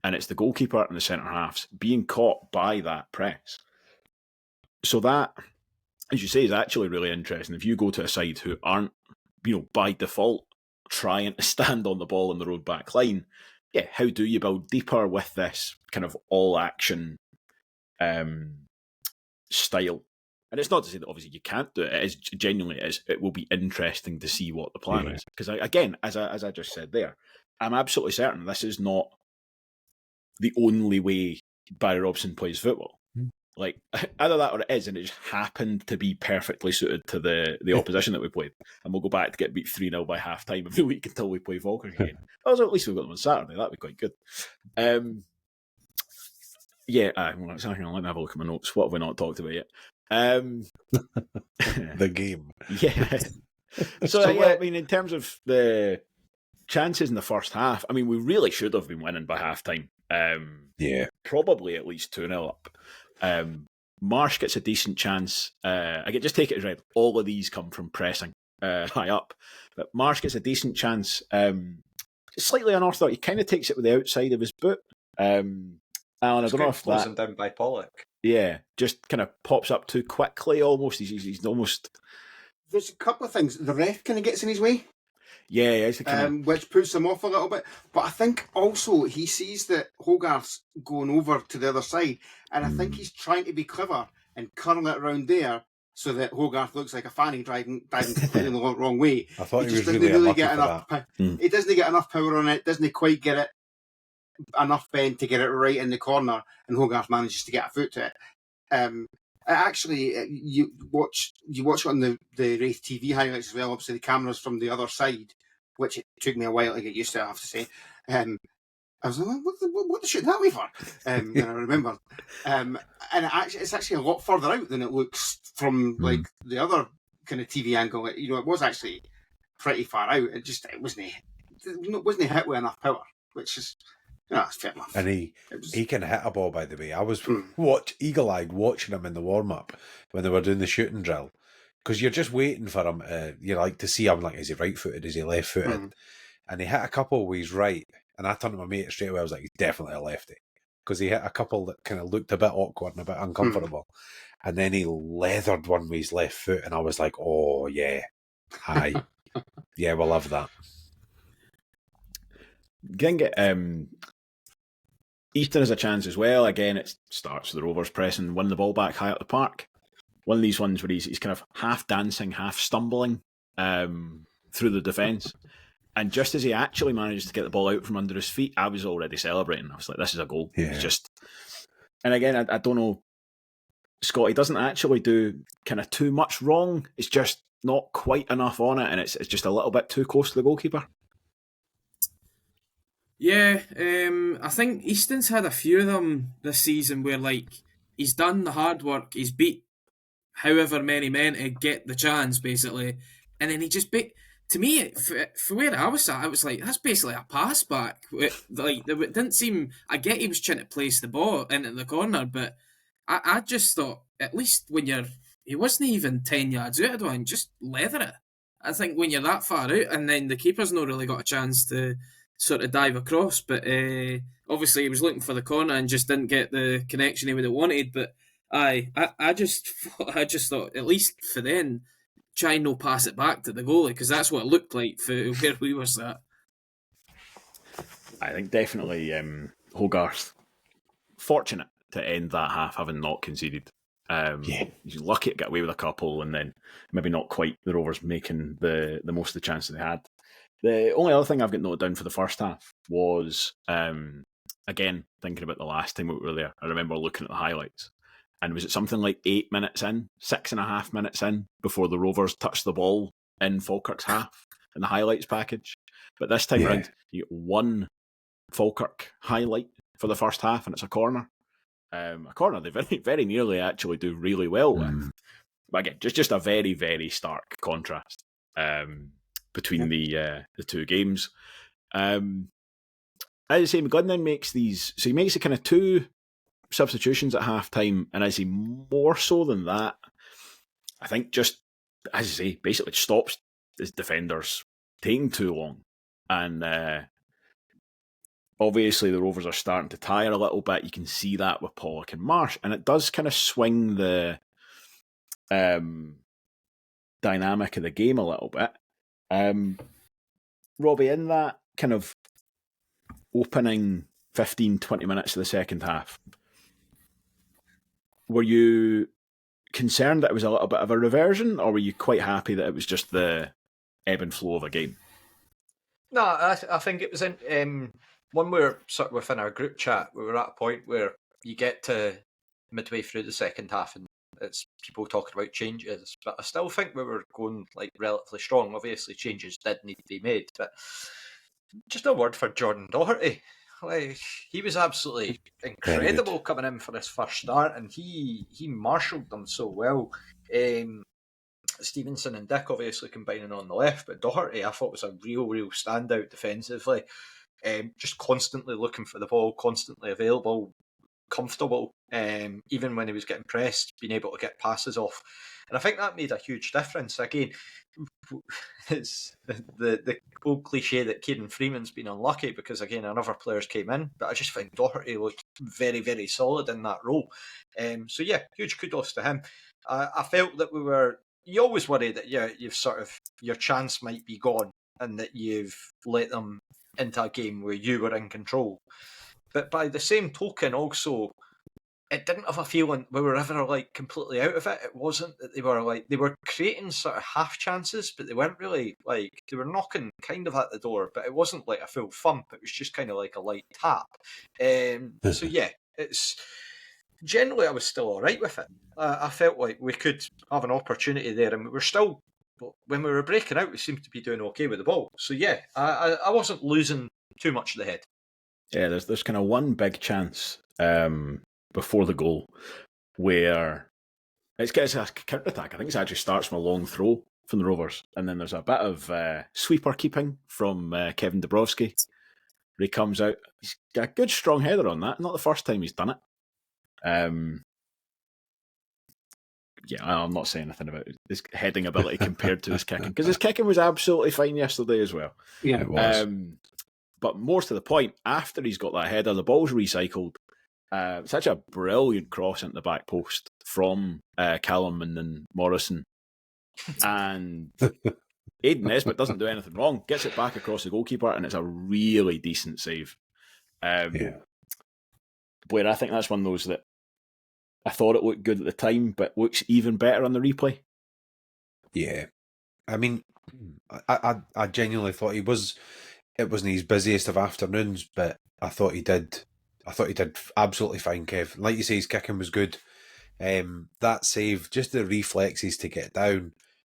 And it's the goalkeeper and the centre halves being caught by that press So that, as you say, is actually really interesting. If you go to a side who aren't, by default trying to stand on the ball in the road back line, how do you build deeper with this kind of all action style? And it's not to say that obviously you can't do it. It is genuinely it will be interesting to see what the plan is. Because again, as I just said there, I'm absolutely certain this is not the only way Barry Robson plays football. Like, either that or it is, and it just happened to be perfectly suited to the opposition that we played. And we'll go back to get beat 3-0 by half time every week until we play Falkirk again. Also, at least we've got them on Saturday. That'd be quite good. Well, let me have a look at my notes. What have we not talked about yet? The game. Yeah. So, I mean, in terms of the chances in the first half, I mean, we really should have been winning by half time. Probably at least 2-0 up. Marsh gets a decent chance. I can just take it as read. All of these come from pressing high up. But Marsh gets a decent chance. Slightly unorthodox. He kind of takes it with the outside of his boot. Allan, I don't know if closing down by Pollock. Yeah, just kind of pops up too quickly almost. He's almost... There's a couple of things. The ref kind of gets in his way. Yeah, which puts him off a little bit. But I think also he sees that Hogarth's going over to the other side, and I think he's trying to be clever and curl it around there so that Hogarth looks like a fanny driving completely the wrong way. I thought he was doesn't really get enough. He doesn't get enough power on it. Doesn't quite get it enough bend to get it right in the corner, and Hogarth manages to get a foot to it. Actually, you watch it on the Wraith TV highlights as well. Obviously, the camera's from the other side, which it took me a while to get used to, I have to say. I was like, what the shit that way for? And I remember. And it's actually a lot further out than it looks from like the other kind of TV angle. It was actually pretty far out. It wasn't hit with enough power, which is... that's fair enough. And he can hit a ball, by the way. I was eagle-eyed watching him in the warm-up when they were doing the shooting drill. Because you're just waiting for him, to see him, like, is he right-footed, is he left-footed? And he hit a couple with his right, and I turned to my mate straight away, I was like, he's definitely a lefty. Because he hit a couple that kind of looked a bit awkward and a bit uncomfortable. And then he leathered one with his left foot, and I was like, oh, yeah. Aye. Yeah, we'll have that. Can get... Easton has a chance as well. Again, it starts with the Rovers pressing, win the ball back high up the park. One of these ones where he's kind of half dancing, half stumbling through the defence. And just as he actually manages to get the ball out from under his feet, I was already celebrating. I was like, this is a goal. Yeah. It's just... And again, I don't know, Scott, he doesn't actually do kind of too much wrong. It's just not quite enough on it, and it's just a little bit too close to the goalkeeper. Yeah, I think Easton's had a few of them this season where, like, he's done the hard work, he's beat however many men to get the chance, basically, and then he just beat... To me, for where I was at, I was like, that's basically a pass back. It didn't seem... I get he was trying to place the ball into the corner, but I just thought, at least when you're... He wasn't even 10 yards out of the line, just leather it. I think when you're that far out, and then the keeper's not really got a chance to sort of dive across, but obviously he was looking for the corner and just didn't get the connection he would have wanted. But I just thought, at least for then, try and no pass it back to the goalie, because that's what it looked like for where we were at. I think definitely Hogarth fortunate to end that half having not conceded. He's lucky to get away with a couple, and then maybe not quite the Rovers making the most of the chances they had. The only other thing I've got noted down for the first half was, again, thinking about the last time we were there, I remember looking at the highlights, and was it something like 8 minutes in, 6.5 minutes in, before the Rovers touched the ball in Falkirk's half in the highlights package? But this time around, you get one Falkirk highlight for the first half, and it's a corner. A corner they very, very nearly actually do really well with. But again, just a very, very stark contrast between the two games. As I say, McGlynn then makes these... So he makes the kind of two substitutions at half-time, and as he more so than that, I think just, as I say, basically stops his defenders taking too long. And obviously the Rovers are starting to tire a little bit. You can see that with Pollock and Marsh, and it does kind of swing the dynamic of the game a little bit. Robbie, in that kind of opening 15, 20 minutes of the second half, were you concerned that it was a little bit of a reversion, or were you quite happy that it was just the ebb and flow of a game? No, I think it was in when we were sort of within our group chat, we were at a point where you get to midway through the second half and it's people talking about changes, but I still think we were going like relatively strong. Obviously, changes did need to be made, but just a word for Jordan Doherty. Like, he was absolutely incredible coming in for his first start, and he marshalled them so well. Stevenson and Dick obviously combining on the left, but Doherty I thought was a real standout defensively. Just constantly looking for the ball, constantly available, comfortable, even when he was getting pressed, being able to get passes off. And I think that made a huge difference. Again, it's the old cliche that Kieran Freeman's been unlucky because, again, other players came in, but I just think Doherty looked very solid in that role. So yeah, huge kudos to him. I felt that you always worry that you've sort of, your chance might be gone and that you've let them into a game where you were in control. But by the same token, also, it didn't have a feeling we were ever like completely out of it. It wasn't that they were creating sort of half chances, but they weren't really like, they were knocking kind of at the door, but it wasn't like a full thump. It was just kind of like a light tap. So yeah, it's generally I was still all right with it. I felt like we could have an opportunity there, and we were still, when we were breaking out, we seemed to be doing okay with the ball. So yeah, I wasn't losing too much of the head. Yeah, there's kind of one big chance before the goal where it's a counter-attack. I think it actually starts from a long throw from the Rovers, and then there's a bit of sweeper keeping from Kevin Dabrowski. He comes out, he's got a good strong header on that. Not the first time he's done it. Yeah, I'm not saying anything about his heading ability compared to his kicking, because his kicking was absolutely fine yesterday as well. Yeah, it was. But more to the point, after he's got that header, the ball's recycled. Such a brilliant cross into the back post from Callum and then Morrison. And Aiden Nesbitt doesn't do anything wrong, gets it back across the goalkeeper, and it's a really decent save. Blair, I think that's one of those that I thought it looked good at the time, but looks even better on the replay. Yeah. I mean, I genuinely thought it wasn't his busiest of afternoons, but I thought he did absolutely fine, Kev. Like you say, his kicking was good. That save, just the reflexes to get down.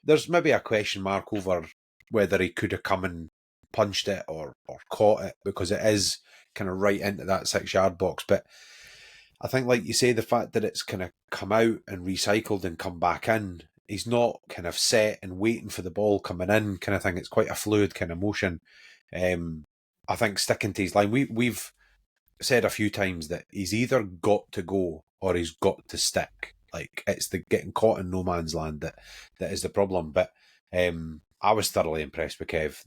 There's maybe a question mark over whether he could have come and punched it or caught it, because it is kind of right into that 6-yard box. But I think, like you say, the fact that it's kind of come out and recycled and come back in, he's not kind of set and waiting for the ball coming in kind of thing. It's quite a fluid kind of motion. I think sticking to his line, we've said a few times that he's either got to go or he's got to stick. Like, it's the getting caught in no man's land that is the problem. But I was thoroughly impressed with Kev.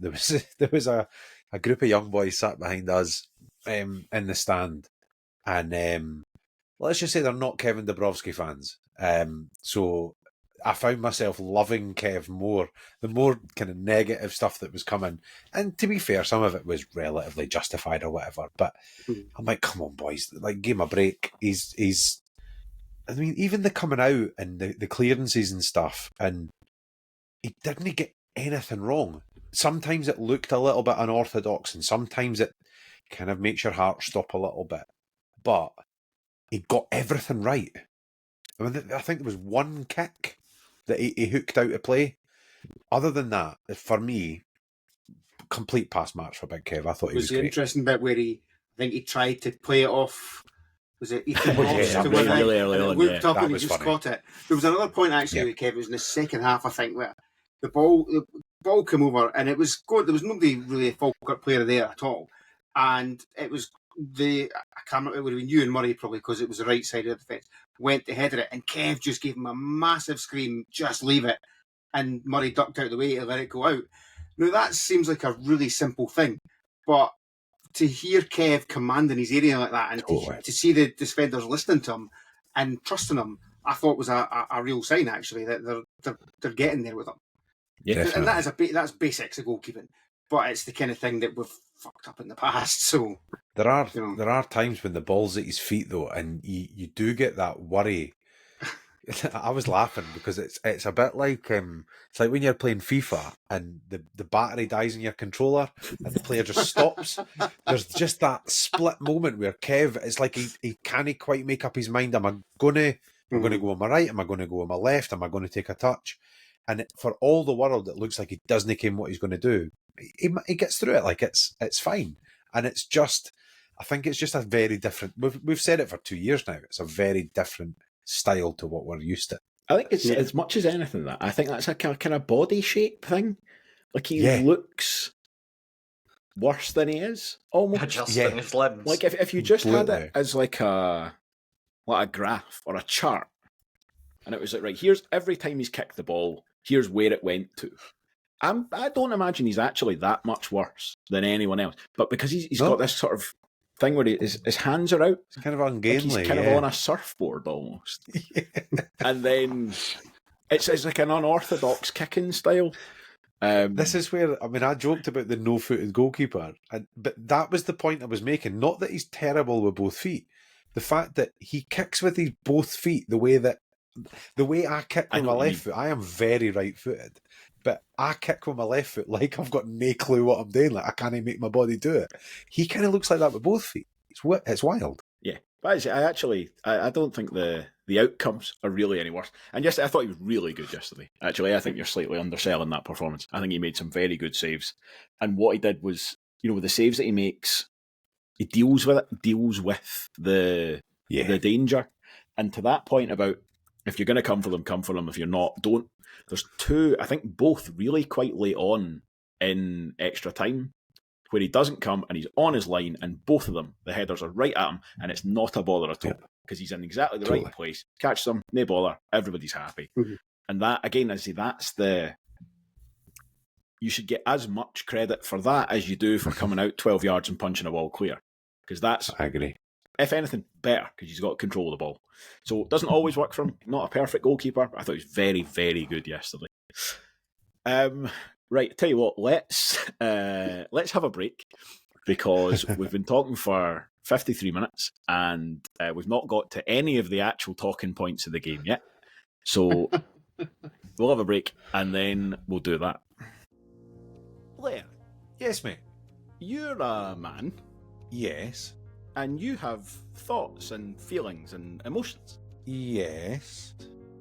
There was a group of young boys sat behind us in the stand, and let's just say they're not Kevin Dabrowski fans. So I found myself loving Kev more. The more kind of negative stuff that was coming, and to be fair, some of it was relatively justified or whatever. But I'm like, come on, boys, like, give him a break. He's. I mean, even the coming out and the clearances and stuff, and he didn't get anything wrong. Sometimes it looked a little bit unorthodox, and sometimes it kind of makes your heart stop a little bit. But he got everything right. I mean, I think there was one kick that he hooked out of play. Other than that, for me, complete pass match for Big Kev. I thought he was great. The interesting bit where I think he tried to play it off. Was it Ethan Ross to really win it? early And on, it looked up that and he was just funny. caught it. There was another point actually with Kev. It was in the second half, I think, where the ball came over and it was good. There was nobody really a Falkirk player there at all, and it was I can't remember, it would have been you and Murray probably, because it was the right side of the defence, went to header it, and Kev just gave him a massive scream, just leave it, and Murray ducked out of the way to let it go out. Now that seems like a really simple thing, but to hear Kev commanding his area like that, and to see the defenders listening to him and trusting him, I thought was a real sign, actually, that they're getting there with him. Yeah, And that is that's basics of goalkeeping, but it's the kind of thing that we've fucked up in the past. So there are times when the ball's at his feet though, and you do get that worry. I was laughing because it's a bit like it's like when you're playing FIFA and the battery dies in your controller and the player just stops. There's just that split moment where Kev, it's like he can't quite make up his mind. Am I gonna go on my right? Am I gonna go on my left? Am I gonna take a touch? And for all the world, it looks like he doesn't know what he's going to do. He gets through it like it's fine, and it's just. I think it's just a very different. We've said it for 2 years now. It's a very different style to what we're used to. I think it's as much as anything that I think that's a kind of body shape thing. Like he looks worse than he is, almost. Adjusting his limbs. Like if you just had it as like a graph or a chart, and it was like, right, here's every time he's kicked the ball, here's where it went to. I don't imagine he's actually that much worse than anyone else, but because he's got this sort of thing where his hands are out. It's kind of ungainly. Like he's kind of on a surfboard almost. And then it's like an unorthodox kicking style. This is where, I joked about the no-footed goalkeeper, but that was the point I was making. Not that he's terrible with both feet. The fact that he kicks with his both feet the way I kick with my left foot. I am very right-footed. But I kick with my left foot like I've got no clue what I'm doing. Like I can't make my body do it. He kind of looks like that with both feet. It's wild. Yeah, but I don't think the outcomes are really any worse. And I thought he was really good yesterday. Actually, I think you're slightly underselling that performance. I think he made some very good saves. And what he did was, with the saves that he makes, he deals with the danger. And to that point about if you're going to come for them, come for them. If you're not, don't. There's two, I think both really quite late on in extra time, where he doesn't come and he's on his line, and both of them, the headers are right at him, and it's not a bother at all because he's in exactly the right place. Catch them, no bother, everybody's happy. Mm-hmm. And that, again, you should get as much credit for that as you do for coming out 12 yards and punching a ball clear. Because that's, I agree, if anything, better because he's got control of the ball. So it doesn't always work for him. Not a perfect goalkeeper. I thought he was very, very good yesterday. Right, tell you what, let's have a break because we've been talking for 53 minutes and we've not got to any of the actual talking points of the game yet. So we'll have a break and then we'll do that. Blair. Yes, mate. You're a man. Yes. And you have thoughts and feelings and emotions. Yes.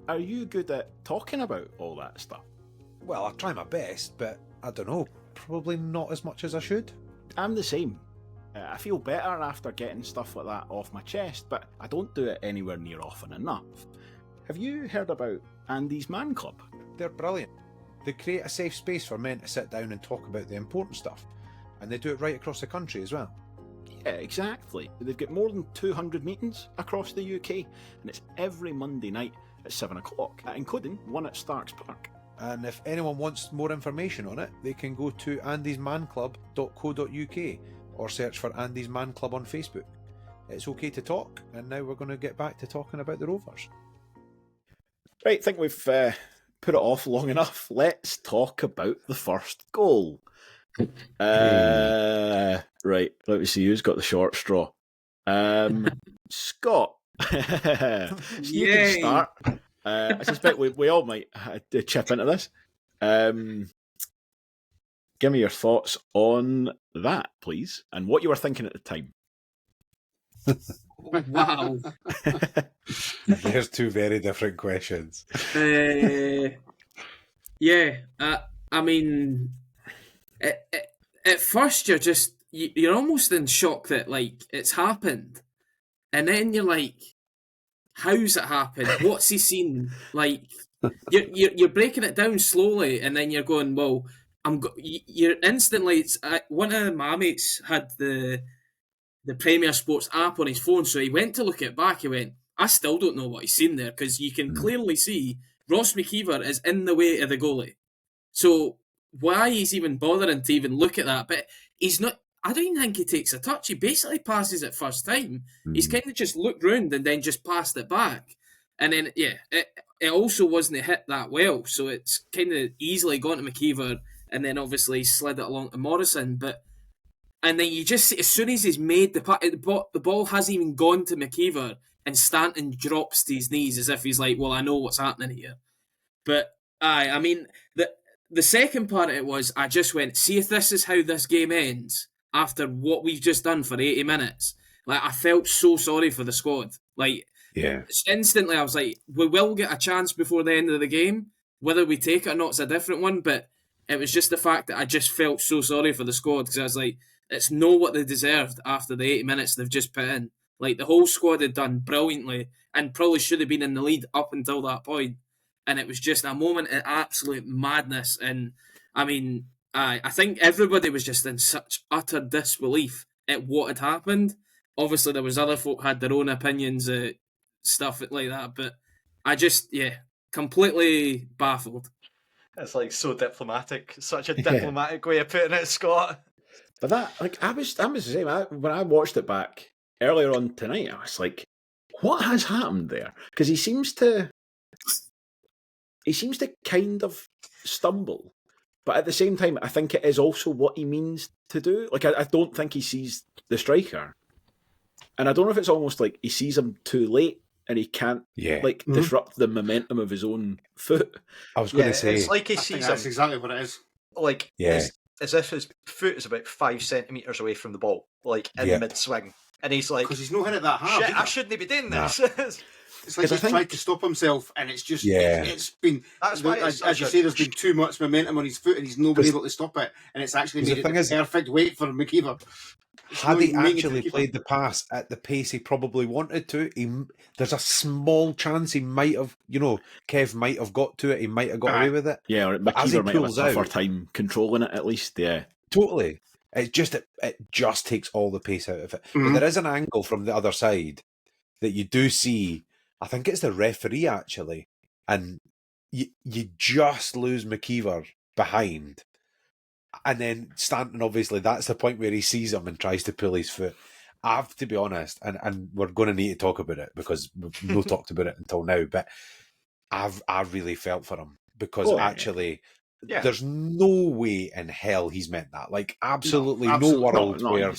Are you good at talking about all that stuff? Well, I try my best, but I don't know. Probably not as much as I should. I'm the same. I feel better after getting stuff like that off my chest, but I don't do it anywhere near often enough. Have you heard about Andy's Man Club? They're brilliant. They create a safe space for men to sit down and talk about the important stuff. And they do it right across the country as well. Yeah, exactly. They've got more than 200 meetings across the UK, and it's every Monday night at 7 o'clock, including one at Starks Park. And if anyone wants more information on it, they can go to andysmanclub.co.uk or search for Andy's Man Club on Facebook. It's okay to talk, and now we're going to get back to talking about the Rovers. Right, I think we've put it off long enough. Let's talk about the first goal. Right, let me see who's got the short straw. Scott. You can start. I suspect we all might chip into this. Give me your thoughts on that, please, and what you were thinking at the time. Wow. There's two very different questions. I mean, at first you're almost in shock that it's happened, and then you're like, how's it happened? What's he seen? You're breaking it down slowly, and then you're going, well, you're instantly. One of my mates had the Premier Sports app on his phone, so he went to look it back. He went, I still don't know what he's seen there because you can clearly see Ross McKeever is in the way of the goalie. So why he's even bothering to even look at that? But he's not. I don't even think he takes a touch. He basically passes it first time. He's kind of just looked round and then just passed it back. And then, it also wasn't hit that well, so it's kind of easily gone to McKeever, and then obviously slid it along to Morrison. And then you just see, as soon as he's made the ball hasn't even gone to McKeever, and Stanton drops to his knees as if he's like, well, I know what's happening here. But, I mean, the second part of it was, I just went, see if this is how this game ends, after what we've just done for 80 minutes. Like, I felt so sorry for the squad. Like, instantly I was like, we will get a chance before the end of the game. Whether we take it or not is a different one, but it was just the fact that I just felt so sorry for the squad, because I was like, it's not what they deserved after the 80 minutes they've just put in. Like, the whole squad had done brilliantly and probably should have been in the lead up until that point. And it was just a moment of absolute madness. And, I mean, I think everybody was just in such utter disbelief at what had happened. Obviously, there was other folk had their own opinions, stuff like that. But I just, completely baffled. It's like so diplomatic. Such a diplomatic way of putting it, Scott. But that, like, I was the same. When I watched it back earlier on tonight, I was like, what has happened there? Because he seems to kind of stumble. But at the same time, I think it is also what he means to do. Like, I don't think he sees the striker. And I don't know if it's almost like he sees him too late and he can't disrupt the momentum of his own foot. I was going to say... It's like he sees him... That's exactly what it is. Like, as if his foot is about 5 centimetres away from the ball, like, in mid-swing. And he's like... Because he's not hit it that hard. Shit, I shouldn't be doing this. It's like he's tried to stop himself, and it's just it's been. That's why, as you say, there's been too much momentum on his foot, and he's not been able to stop it, and it's actually made it the perfect weight for McKeever. Had he actually played the pass at the pace he probably wanted to, there's a small chance he might have, Kev might have got to it, he might have got away with it. Yeah, or McKeever might have a tougher time controlling it, at least, Totally. It just takes all the pace out of it. Mm-hmm. But there is an angle from the other side that you do see. I think it's the referee, actually. And you just lose McKeever behind. And then Stanton, obviously, that's the point where he sees him and tries to pull his foot. I have to be honest, and we're going to need to talk about it because we've not talked about it until now, but I really felt for him because there's no way in hell he's meant that. Like, absolutely no world where...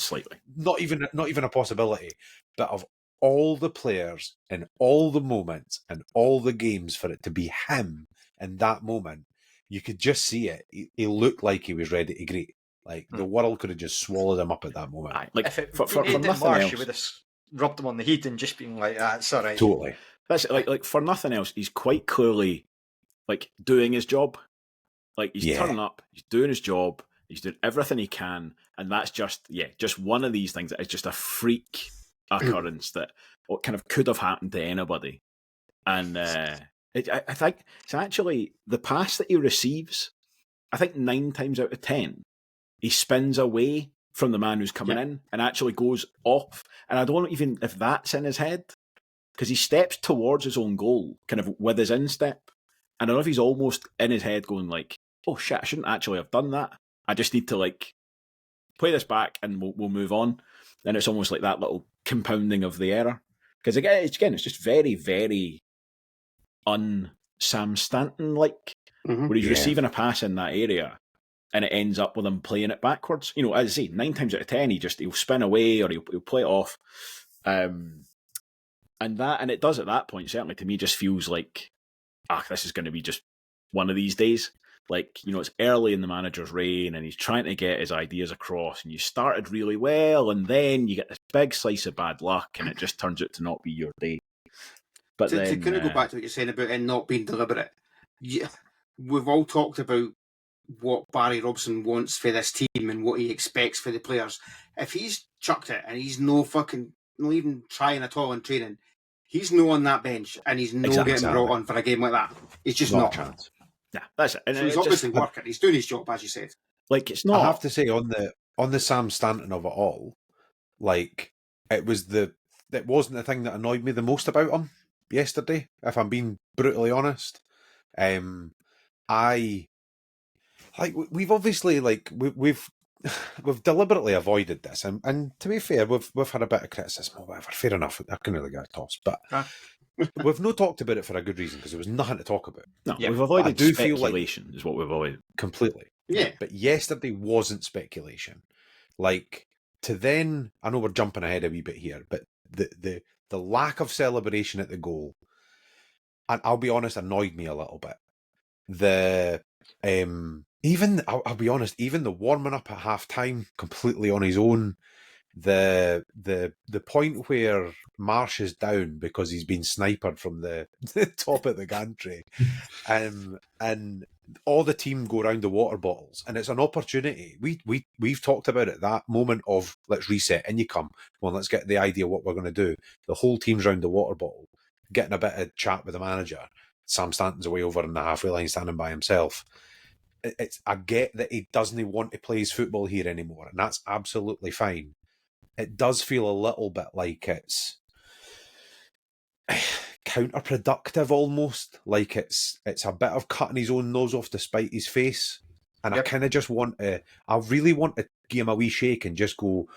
Not even a possibility. But of all the players and all the moments and all the games for it to be him in that moment, you could just see it. He looked like he was ready to greet. Like, the world could have just swallowed him up at that moment. Like, if it for Aiden nothing Marsh, else, you would have rubbed him on the head and just been like, it's all right. Totally. That's like for nothing else, he's quite clearly like doing his job. Like, he's turning up, he's doing his job, he's doing everything he can, and that's just one of these things that is just a freak occurrence that kind of could have happened to anybody. And I think it's actually the pass that he receives. I think 9 times out of 10, he spins away from the man who's coming in and actually goes off. And I don't know even if that's in his head, because he steps towards his own goal, kind of with his instep. And I don't know if he's almost in his head going like, oh shit, I shouldn't actually have done that. I just need to like play this back and we'll move on. And it's almost like that little compounding of the error. Because again, it's just very, very un-Sam Stanton-like, where he's receiving a pass in that area and it ends up with him playing it backwards. You know, as I say, 9 times out of 10, he'll spin away or he'll play it off. And it does at that point, certainly to me, just feels like, this is going to be just one of these days. Like, you know, it's early in the manager's reign and he's trying to get his ideas across and you started really well and then you get this big slice of bad luck and it just turns out to not be your day. But to kind of go back to what you're saying about it not being deliberate, we've all talked about what Barry Robson wants for this team and what he expects for the players. If he's chucked it and he's not even trying at all in training, he's no on that bench and he's no getting brought on for a game like that. He's just not. Yeah, that's it. And so he's obviously working. He's doing his job, as you said. Like, it's not. I have to say, on the Sam Stanton of it all, like, it wasn't the thing that annoyed me the most about him yesterday, if I'm being brutally honest. We've obviously we've deliberately avoided this, and to be fair, we've had a bit of criticism or whatever. Fair enough, I can really get a toss, but we've not talked about it for a good reason because there was nothing to talk about. No, Yeah. we've avoided I do feel speculation, is what we've avoided. Completely. Yeah. But yesterday wasn't speculation. Like, to then, I know we're jumping ahead a wee bit here, but the lack of celebration at the goal, and I'll be honest, annoyed me a little bit. I'll be honest, even the warming up at half time completely on his own. The point where Marsh is down because he's been sniped from the top of the gantry, and all the team go around the water bottles, and it's an opportunity. We've talked about it, that moment of let's reset, and you come, well, let's get the idea what we're going to do. The whole team's round the water bottle, getting a bit of chat with the manager. Sam Stanton's away over in the halfway line, standing by himself. I get that he doesn't want to play his football here anymore, and that's absolutely fine. It does feel a little bit like it's counterproductive almost. Like it's a bit of cutting his own nose off to spite his face. And Yep. I kind of just I really want to give him a wee shake and just go,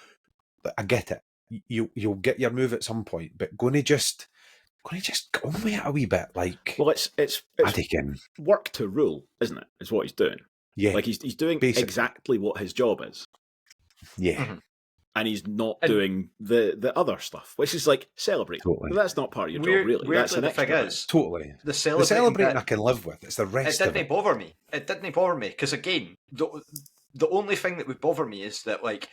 I get it. You'll get your move at some point, but going to just go with it a wee bit. Like, Well, it's Adigan. work to rule, isn't it? Is what he's doing. Yeah. Like he's doing Basically. exactly what his job is. Yeah. Mhm. And he's not And- doing the other stuff, which is like celebrate. Totally. But that's not part of your Weird- job, really. weirdly, That's an the thing extra. is, Totally. the The celebrating celebrating bit, I can live with. It's the it rest of didn't it. bother me. It didn't bother me because again, the only thing that would bother me is that like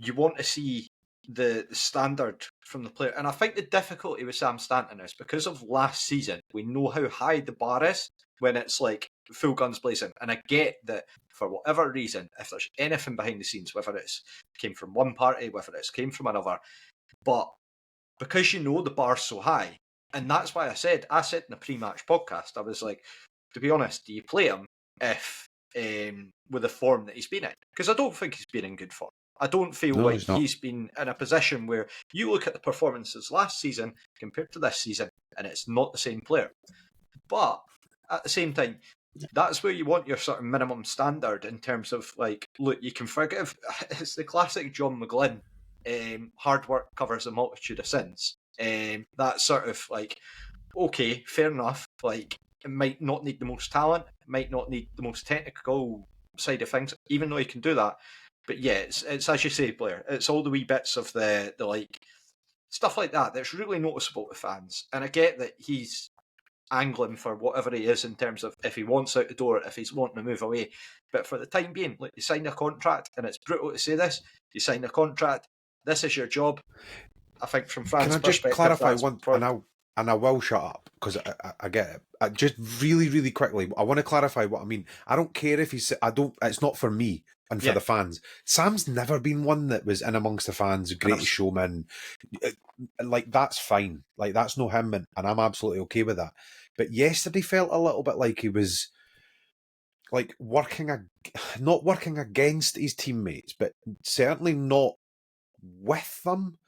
you want to see the standard from the player, and I think the difficulty with Sam Stanton is because of last season. We know how high the bar is when it's like full guns blazing, and I get that for whatever reason, if there's anything behind the scenes, whether it's came from one party, whether it's came from another, but because you know the bar's so high, and that's why I said in the pre-match podcast, I was like, to be honest, do you play him if with the form that he's been in? Because I don't think he's been in good form. I don't feel No, like he's not. he's been in a position where you look at the performances last season compared to this season, and it's not the same player. But at the same time, that's where you want your sort of minimum standard in terms of like, look, you can forgive. It's the classic John McGlynn. Hard work covers a multitude of sins. That's sort of like, okay, fair enough. Like, it might not need the most talent, it might not need the most technical side of things, even though you can do that. But yeah, it's as you say, Blair. It's all the wee bits of the like stuff like that that's really noticeable to fans. And I get that he's angling for whatever he is in terms of if he wants out the door, if he's wanting to move away. But for the time being, like, you sign a contract, and it's brutal to say this, you sign a contract, this is your job. I think from fans' Can I just perspective, clarify that's one, probably- and I will shut up because I get it. Just really, really quickly, I want to clarify what I mean. I don't care if he's. I don't. It's not for me and for Yeah. the fans. Sam's never been one that was in amongst the fans, greatest showman. Like, that's fine. Like, that's no him, and I'm absolutely okay with that. But yesterday felt a little bit like he was like not working against his teammates, but certainly not with them.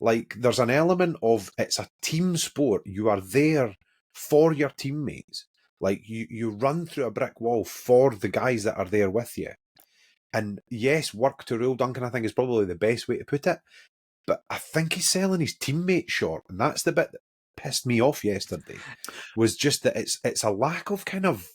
Like, there's an element of it's a team sport. You are there for your teammates. Like, you run through a brick wall for the guys that are there with you. And yes, work to rule, Duncan, I think is probably the best way to put it. But I think he's selling his teammates short. And that's the bit that pissed me off yesterday, was just that it's a lack of kind of,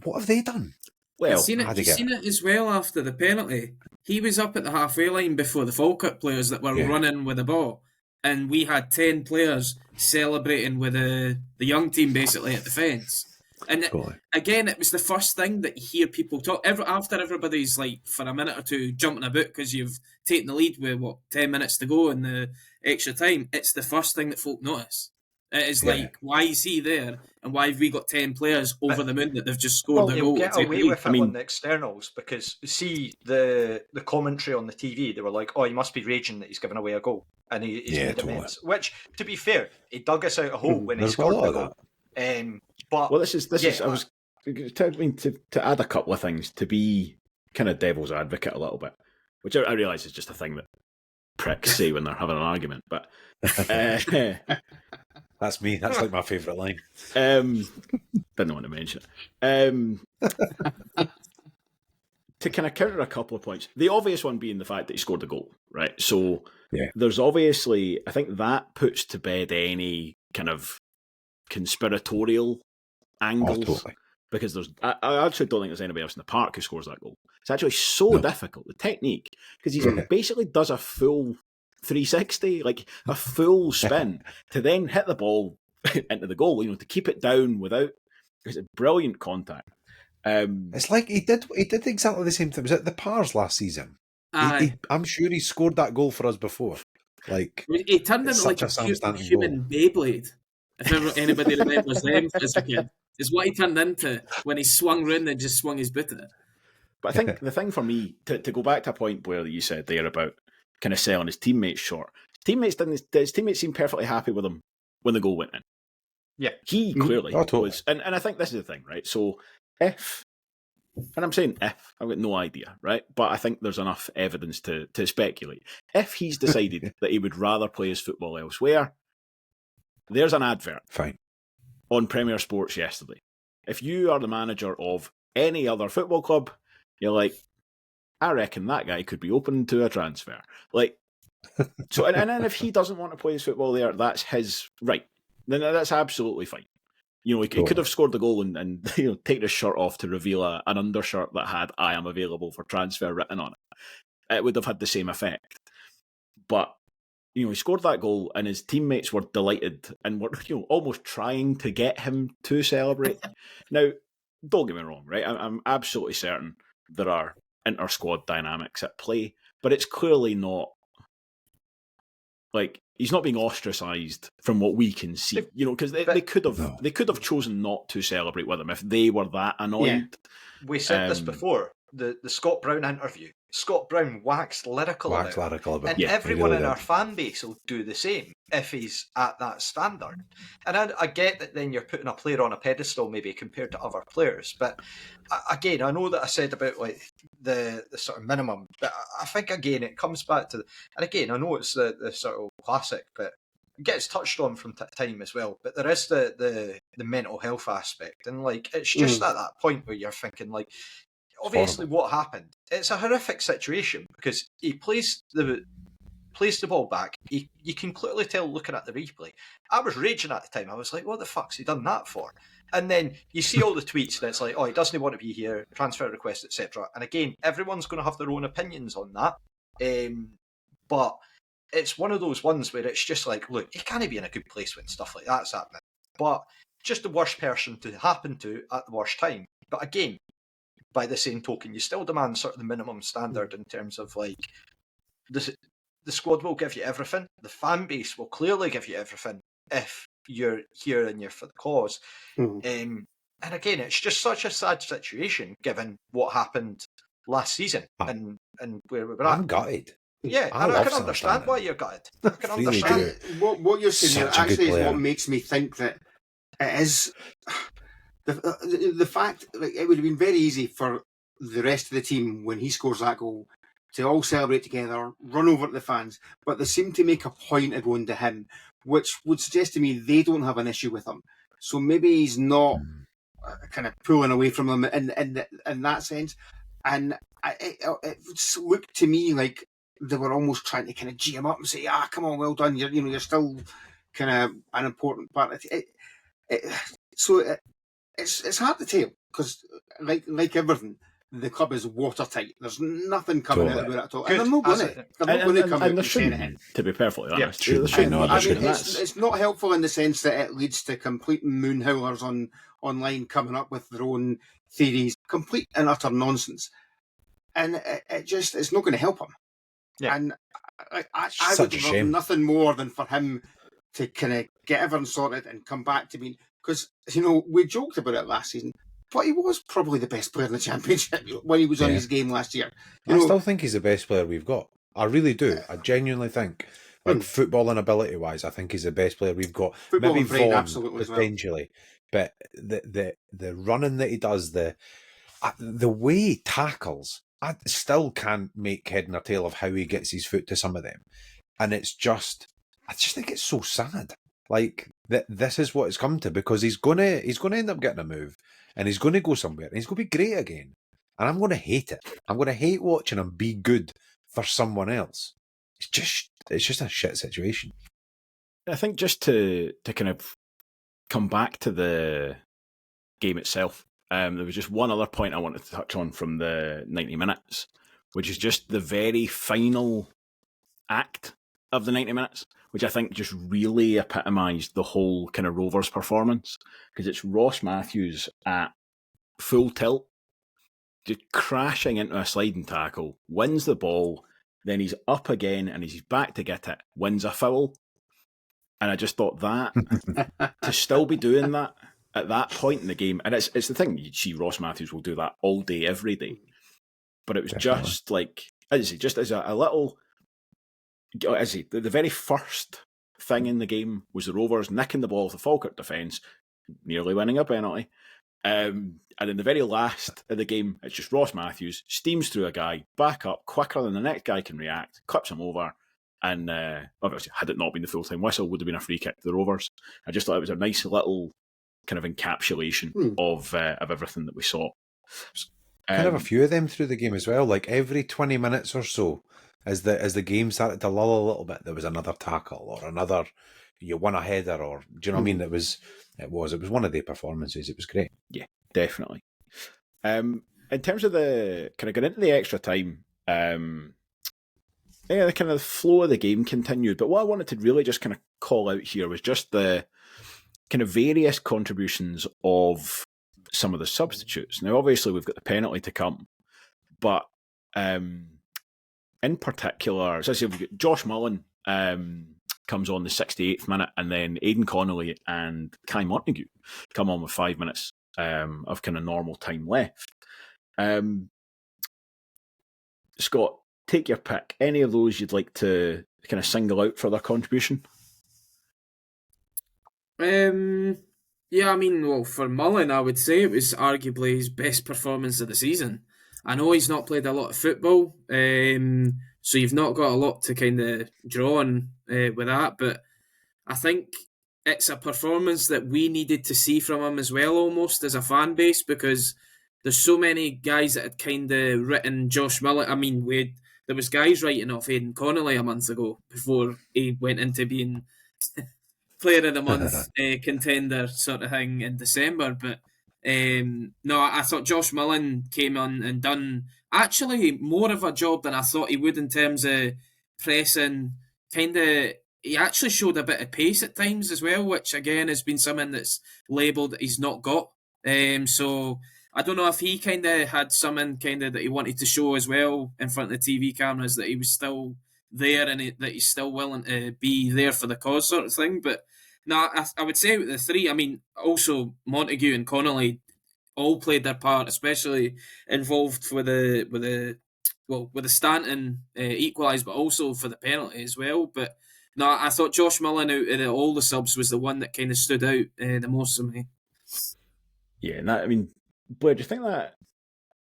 what have they done? Well, you seen how'd he it get it? as well after the penalty. He was up at the halfway line before the Falkirk players that were Yeah. running with the ball, and we had 10 players celebrating with the young team basically at the fence. And Totally. again, it was the first thing that you hear people talk after everybody's like for a minute or two jumping about because you've taken the lead with 10 minutes to go in the extra time. It's the first thing that folk notice. It is Yeah. like, why is he there, and why have we got 10 players over the moon that they've just scored Well, a he'll goal? get to take away the lead? with it on the externals because see the commentary on the TV. They were like, "Oh, he must be raging that he's given away a goal," and he's Yeah, made totally. amends. Which, to be fair, he dug us out a hole when he There's a scored lot the of goal. But well, this is. Yeah, I was to add a couple of things to be kind of devil's advocate a little bit, which I realise is just a thing that pricks say when they're having an argument, but. That's me. That's like my favourite line. Didn't want to mention it. To kind of counter a couple of points, the obvious one being the fact that he scored the goal, right? So Yeah. there's obviously, I think that puts to bed any kind of conspiratorial angles. totally. Because I actually don't think there's anybody else in the park who scores that goal. It's actually so difficult, the technique, because he basically does a full 360, like a full spin, to then hit the ball into the goal, to keep it down without. It's a brilliant contact. It's like he did exactly the same thing. Was it the Pars last season? I'm sure he scored that goal for us before. Like, he turned into like a human Beyblade. If ever anybody remembers them as a kid, is what he turned into when he swung round and just swung his boot at it. But I think the thing for me, to go back to a point, Blair, that you said there about kind of selling his teammates short. His teammates seemed perfectly happy with him when the goal went in. Yeah. He clearly totally. was. And I think this is the thing, right? So if, and I'm saying if, I've got no idea, right? But I think there's enough evidence to speculate. If he's decided that he would rather play his football elsewhere, there's an advert on Premier Sports yesterday. If you are the manager of any other football club, you're like, I reckon that guy could be open to a transfer. Like, so, and then if he doesn't want to play his football there, that's his right. Then that's absolutely fine. He could have scored the goal and taken his shirt off to reveal an undershirt that had "I am available for transfer" written on it. It would have had the same effect. But he scored that goal and his teammates were delighted and were almost trying to get him to celebrate. Now, don't get me wrong, right? I'm absolutely certain there are inter-squad dynamics at play, but it's clearly not like he's not being ostracised from what we can see. Because they could have chosen not to celebrate with him if they were that annoyed. Yeah. We said this before. The Scott Brown interview. Scott Brown waxed lyrical about it. And everyone in our fan base will do the same if he's at that standard. And I get that then you're putting a player on a pedestal maybe compared to other players. But again, I know that I said about like the sort of minimum, but I think again it comes back to, and again I know it's the sort of classic, but it gets touched on from time as well. But there is the mental health aspect, and like it's just at that point where you're thinking like, obviously, what happened? It's a horrific situation because he plays the ball back. You can clearly tell looking at the replay. I was raging at the time. I was like, what the fuck's he done that for? And then you see all the tweets and it's like, oh, he doesn't want to be here, transfer request, etc. And again, everyone's going to have their own opinions on that. But it's one of those ones where it's just like, look, he can't be in a good place when stuff like that's happening. But just the worst person to happen to at the worst time. But again, by the same token, you still demand sort of the minimum standard in terms of like the squad will give you everything. The fan base will clearly give you everything if you're here and you're for the cause. And again, it's just such a sad situation given what happened last season and where we were at. I'm gutted. Yeah, and I can understand why you're gutted. I can understand. What you're saying there actually is what makes me think that it is. The fact, like, it would have been very easy for the rest of the team when he scores that goal to all celebrate together, run over to the fans, but they seem to make a point of going to him, which would suggest to me they don't have an issue with him. So maybe he's not kind of pulling away from them in that sense. And it looked to me like they were almost trying to kind of G him up and say, come on, well done, you're still kind of an important part. It's hard to tell because, like everything, the club is watertight. There's nothing coming out about it at all. And they're not going to come out and say anything. To be perfectly honest. It's not helpful in the sense that it leads to complete moon howlers online coming up with their own theories. Complete and utter nonsense. And it's not going to help him. Yeah. And I would love nothing more than for him to kind of get everything sorted and come back to me. Because, we joked about it last season, but he was probably the best player in the Championship when he was on his game last year. I still think he's the best player we've got. I really do. I genuinely think, football and ability-wise, I think he's the best player we've got. Football maybe and brain, Vaughan, absolutely, potentially. Well. But the running that he does, the way he tackles, I still can't make head nor tail of how he gets his foot to some of them. And I just think it's so sad. Like this is what it's come to because he's gonna end up getting a move and he's gonna go somewhere and he's gonna be great again. And I'm gonna hate it. I'm gonna hate watching him be good for someone else. It's just a shit situation. I think just to kind of come back to the game itself, there was just one other point I wanted to touch on from the 90 minutes, which is just the very final act of the 90 minutes, which I think just really epitomised the whole kind of Rovers performance, because it's Ross Matthews at full tilt, just crashing into a sliding tackle, wins the ball, then he's up again and he's back to get it, wins a foul. And I just thought that, to still be doing that at that point in the game, and it's the thing, you see Ross Matthews will do that all day, every day. But it was Definitely. just like, just as a little, the very first thing in the game was the Rovers nicking the ball off the Falkirk defence, nearly winning a penalty. And in the very last of the game, it's just Ross Matthews steams through a guy, back up quicker than the next guy can react, clips him over, and obviously, had it not been the full-time whistle, would have been a free kick to the Rovers. I just thought it was a nice little kind of encapsulation of everything that we saw. Kind of a few of them through the game as well. Like every 20 minutes or so, as the game started to lull a little bit, there was another tackle or another. You won a header, or do you know what I mean? It was one of their performances. It was great. Yeah, definitely. In terms of the kind of getting into the extra time, the kind of flow of the game continued. But what I wanted to really just kind of call out here was just the kind of various contributions of some of the substitutes. Now, obviously, we've got the penalty to come, but in particular, so we've got Josh Mullen comes on the 68th minute, and then Aidan Connolly and Kai Montague come on with 5 minutes of kind of normal time left. Scott, take your pick. Any of those you'd like to kind of single out for their contribution? Yeah, I mean, well, for Mullen, I would say it was arguably his best performance of the season. I know he's not played a lot of football, so you've not got a lot to kind of draw on with that, but I think it's a performance that we needed to see from him as well, almost, as a fan base, because there's so many guys that had kind of written Josh Mullen. I mean, there was guys writing off Aidan Connolly a month ago before he went into being Player of the Month contender sort of thing in December. But no, I thought Josh Mullen came on and done actually more of a job than I thought he would in terms of pressing. He actually showed a bit of pace at times as well, which again has been something that's labelled that he's not got. So I don't know if he kind of had something kind of that he wanted to show as well in front of the TV cameras, that he was still there and that he's still willing to be there for the cause sort of thing. But no, I would say with the three, I mean, also Montague and Connolly all played their part, especially involved with the Stanton equalise, but also for the penalty as well. But no, I thought Josh Mullen out of all the subs was the one that kind of stood out the most to me. Yeah, and that, I mean, Blair, do you think that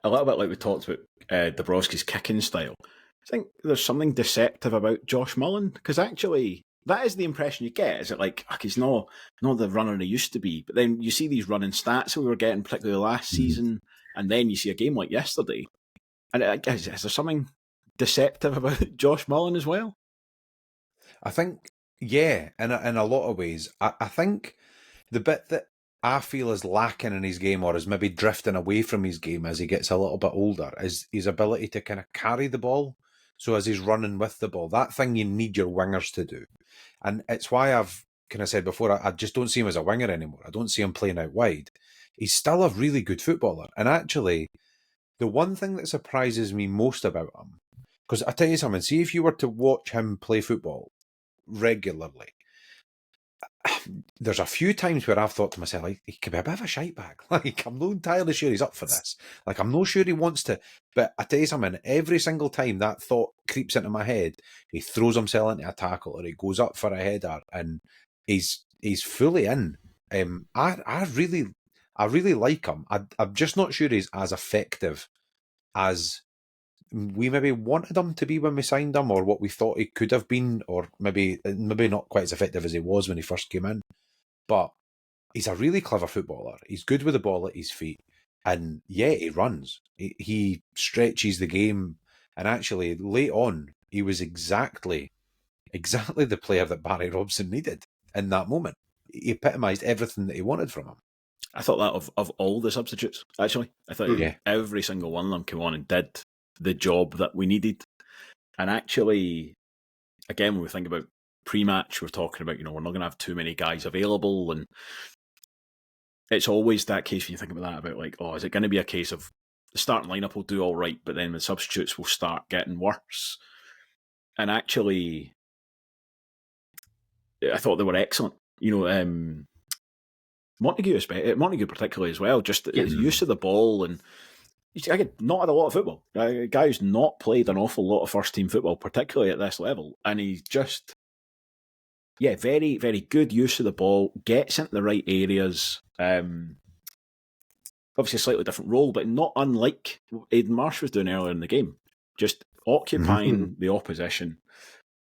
a little bit like we talked about Dabrowski's kicking style? I think there's something deceptive about Josh Mullen, because actually that is the impression you get. Is it like, he's not the runner he used to be? But then you see these running stats that we were getting, particularly last season, and then you see a game like yesterday. And is there something deceptive about Josh Mullen as well? I think, yeah, in a lot of ways. I think the bit that I feel is lacking in his game, or is maybe drifting away from his game as he gets a little bit older, is his ability to kind of carry the ball. So as he's running with the ball, that thing you need your wingers to do. And it's why I've kind of said before, I just don't see him as a winger anymore. I don't see him playing out wide. He's still a really good footballer. And actually, the one thing that surprises me most about him, because I tell you something, see if you were to watch him play football regularly, there's a few times where I've thought to myself, like, he could be a bit of a shite bag. Like, I'm not entirely sure he's up for this. Like, I'm not sure he wants to. But I tell you something, every single time that thought creeps into my head, he throws himself into a tackle or he goes up for a header and he's fully in. I really like him. I'm just not sure he's as effective as we maybe wanted him to be when we signed him, or what we thought he could have been, or maybe not quite as effective as he was when he first came in. But he's a really clever footballer. He's good with the ball at his feet. And yeah, he runs. He stretches the game. And actually, late on, he was exactly the player that Barry Robson needed. in that moment. He epitomised everything that he wanted from him. I thought that of all the substitutes, actually. I thought every single one of them came on and did the job that we needed. And actually, again, when we think about pre-match, we're talking about, we're not going to have too many guys available. And it's always that case when you think about that, about like, is it going to be a case of the starting lineup will do all right, but then the substitutes will start getting worse? And actually, I thought they were excellent. Montague particularly as well, just his use of the ball, and he's again not had a lot of football. A guy who's not played an awful lot of first team football, particularly at this level, and he's just very, very good use of the ball, gets into the right areas. Obviously a slightly different role, but not unlike what Aiden Marsh was doing earlier in the game, just occupying the opposition.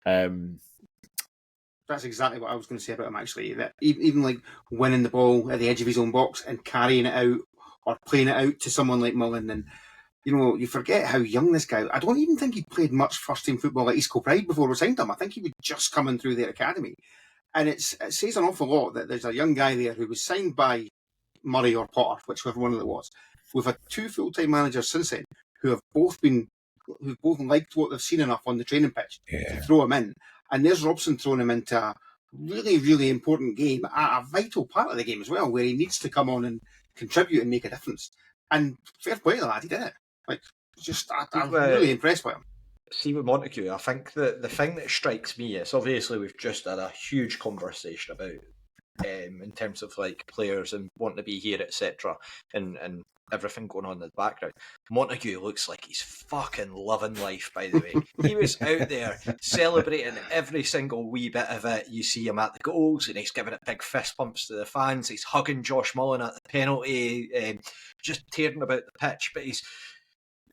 That's exactly what I was going to say about him, actually. That even like winning the ball at the edge of his own box and carrying it out or playing it out to someone like McGlynn. And, you forget how young this guy... I don't even think he played much first-team football at East Kilbride before we signed him. I think he was just coming through their academy. And it says an awful lot that there's a young guy there who was signed by Murray or Potter, whichever one of it was. We've had 2 full-time managers since then who've both liked what they've seen enough on the training pitch to throw him in. And there's Robson throwing him into a really, really important game, a vital part of the game as well, where he needs to come on and contribute and make a difference. And fair play to the lad, he did it. I'm really impressed by him. See, with Montague, I think the thing that strikes me is, obviously we've just had a huge conversation about in terms of like players and wanting to be here, etc., and everything going on in the background. Montague looks like he's fucking loving life, by the way. He was out there celebrating every single wee bit of it. You see him at the goals and he's giving it big fist bumps to the fans. He's hugging Josh Mullen at the penalty, just tearing about the pitch. But he's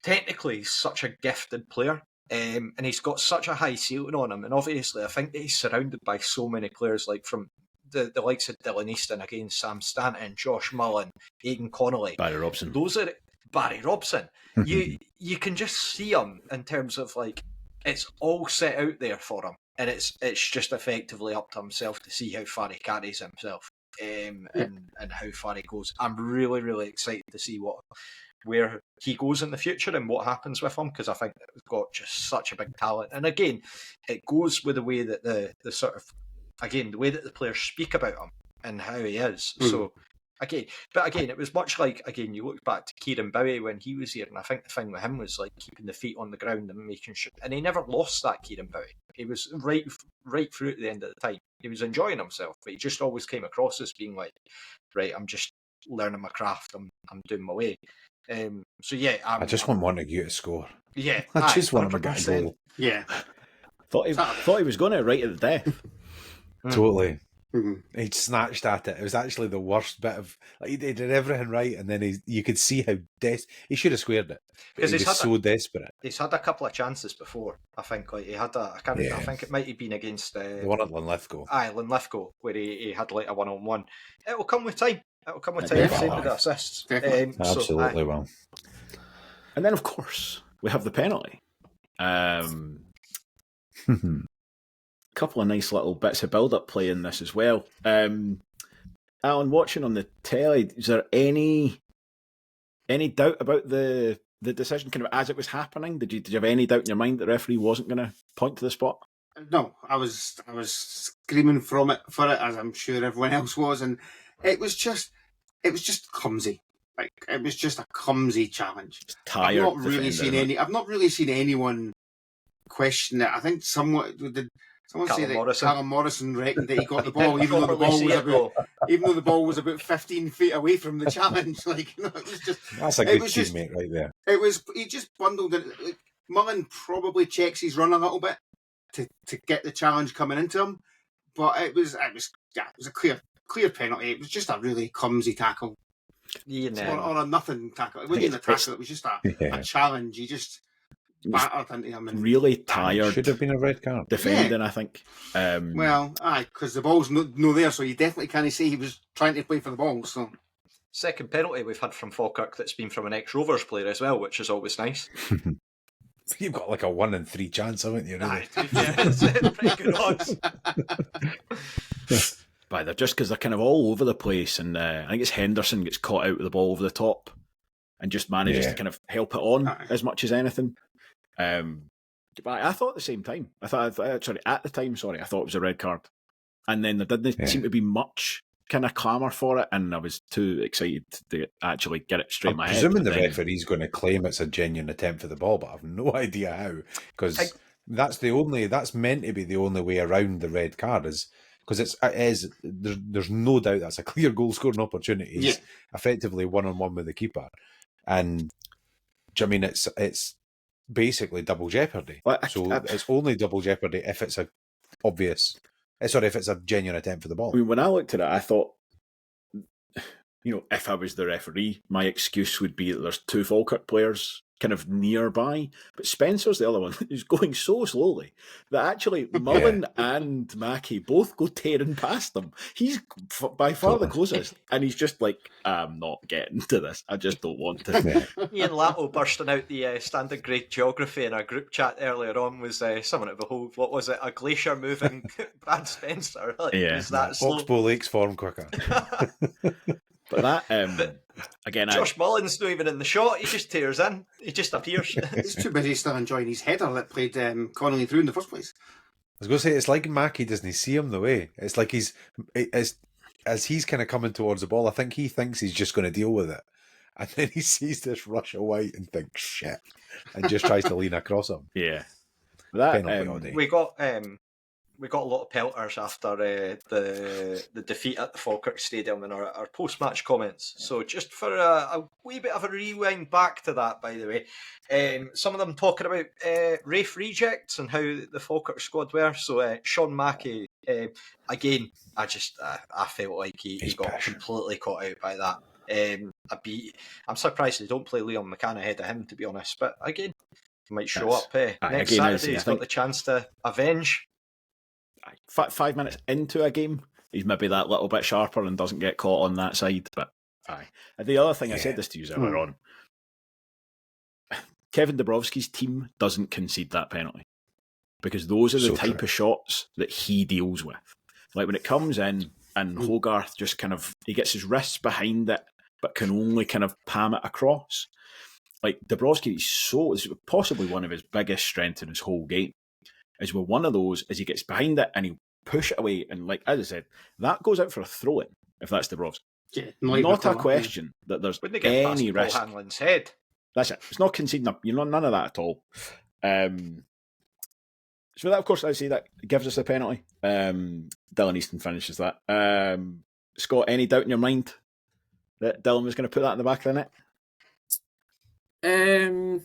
technically such a gifted player. And he's got such a high ceiling on him. And obviously I think that he's surrounded by so many players, like from the likes of Dylan Easton, again, Sam Stanton, Josh Mullen, Aidan Connolly. Barry Robson. Those are Barry Robson. You can just see him in terms of like, it's all set out there for him. And it's just effectively up to himself to see how far he carries himself and how far he goes. I'm really, really excited to see where he goes in the future and what happens with him, because I think we've got just such a big talent. And again, it goes with the way that the sort of, again, the way that the players speak about him and how he is. So, again, it was much like, again, you look back to Kieran Bowie when he was here, and I think the thing with him was like keeping the feet on the ground and making sure, and he never lost that, Kieran Bowie. He was right through at the end of the time. He was enjoying himself, but he just always came across as being like, right, I'm just learning my craft, I'm doing my way. So yeah, I just want Montague to score. Yeah, I just want him to get a goal. Yeah, thought he was going to right at the death. Totally. He snatched at it. It was actually the worst bit of. Like, he did everything right, and then you could see how he should have squared it because he was so desperate. He's had a couple of chances before. I think like he had I think it might have been against the one at Linlithgow. Linlithgow, where he had like a 1-on-1. It will come with time. Same with the assists. Absolutely well. And then, of course, we have the penalty. Couple of nice little bits of build-up play in this as well. Allan, watching on the telly, is there any doubt about the decision kind of as it was happening? Did you have any doubt in your mind that the referee wasn't going to point to the spot? No, I was screaming for it, as I'm sure everyone else was, and it was just clumsy. Like, it was just a clumsy challenge. Tired. I've not really seen anyone question it. I think someone say that Callum Morrison reckoned that he got the ball, even though the ball was about 15 feet away from the challenge. Like, it was just that's a good teammate right there. He just bundled it. Like, Mullen probably checks his run a little bit to get the challenge coming into him, but it was a clear penalty. It was just a really clumsy tackle. Or a nothing tackle. It wasn't even a tackle, it was just a challenge. He just battered into him. And really tired. Should have been a red card. Defending, I think. Because the ball's no there, so you definitely can't say he was trying to play for the ball. So, second penalty we've had from Falkirk that's been from an ex-Rovers player as well, which is always nice. You've got like a 1 in 3 chance, haven't you? Really? Yeah, it's pretty good odds. they're just because they're kind of all over the place, and I think it's Henderson gets caught out with the ball over the top and just manages to kind of help it on as much as anything. But I thought at the same time, I thought I thought it was a red card, and then there didn't seem to be much kind of clamour for it, and I was too excited to actually get it straight in my head. Presuming the referee's going to claim it's a genuine attempt for the ball, but I've no idea how, because that's meant to be the only way around the red card, is because there's no doubt that's a clear goal scoring opportunity. It's effectively 1-on-1 with the keeper, and I mean it's basically double jeopardy. It's only double jeopardy if it's a obvious. Sorry, if it's a genuine attempt for the ball. I mean, when I looked at it, I thought, if I was the referee, my excuse would be that there's two Falkirk players kind of nearby, but Spencer's the other one who's going so slowly that actually Mullen and Mackie both go tearing past them. He's by far the closest, and he's just like, I'm not getting to this. I just don't want to. Ian Latto bursting out the standard grade geography in our group chat earlier on was someone to behold. What was it? A glacier moving Brad Spencer. Is that Oxbow Lakes form quicker. But that, again, Josh Mullen's not even in the shot. He just tears in. He just appears. He's too busy still enjoying his header that played Connolly through in the first place. I was going to say, it's like Mackie doesn't see him the way. It's like as he's kind of coming towards the ball, I think he thinks he's just going to deal with it. And then he sees this rush of white and thinks, shit, and just tries to lean across him. Yeah. We got a lot of pelters after the defeat at the Falkirk Stadium in our post-match comments. So just for a wee bit of a rewind back to that, by the way, some of them talking about Rafe rejects and how the Falkirk squad were. So Sean Mackie, again, I felt like he got completely caught out by that. I'm surprised they don't play Leon McCann ahead of him, to be honest. But again, he might show up next Saturday. He's got the chance to avenge. 5 minutes into a game, he's maybe that little bit sharper and doesn't get caught on that side. But the other thing, I said this to you earlier on, Kevin Dabrowski's team doesn't concede that penalty because those are the type of shots that he deals with. Like when it comes in and Hogarth just he gets his wrists behind it but can only kind of palm it across. Like Dabrowski is possibly one of his biggest strengths in his whole game. Is with one of those, as he gets behind it and he push it away, and like as I said, that goes out for a throw-in if that's Dabrowski. Yeah, not a question that there's any risk. Hanlon's head. That's it. It's not conceding up. None of that at all. So that, of course, I see that gives us a penalty. Dylan Easton finishes that. Scott, any doubt in your mind that Dylan was going to put that in the back of the net?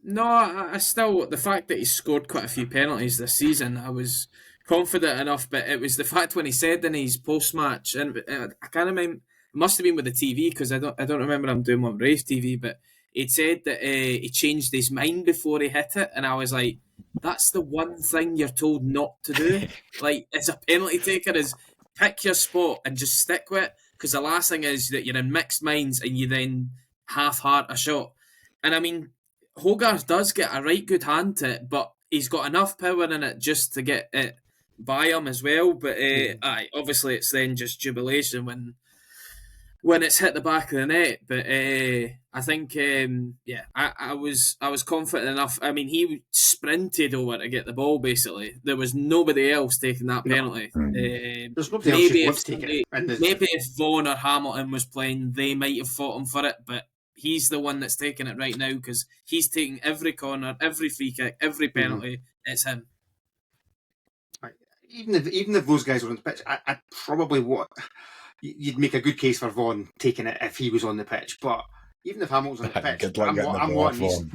No, I still, the fact that he scored quite a few penalties this season, I was confident enough, but it was the fact when he said in his post-match, and I can't remember, it must have been with the TV, because I don't remember him doing one with Rafe TV, but he'd said that he changed his mind before he hit it, and I was like, that's the one thing you're told not to do. Like, as a penalty taker, is pick your spot and just stick with it, because the last thing is that you're in mixed minds and you then half-heart a shot. And I mean, Hogarth does get a right good hand to it, but he's got enough power in it just to get it by him as well. But obviously it's then just jubilation when it's hit the back of the net. But I think I was confident enough. I mean, he sprinted over to get the ball. Basically, there was nobody else taking that penalty. There's nobody else who wants to take it. Maybe if Vaughan or Hamilton was playing, they might have fought him for it, but he's the one that's taking it right now because he's taking every corner, every free kick, every penalty. It's him. Even if those guys were on the pitch, I probably you'd make a good case for Vaughan taking it if he was on the pitch. But even if Hamilton's on the pitch,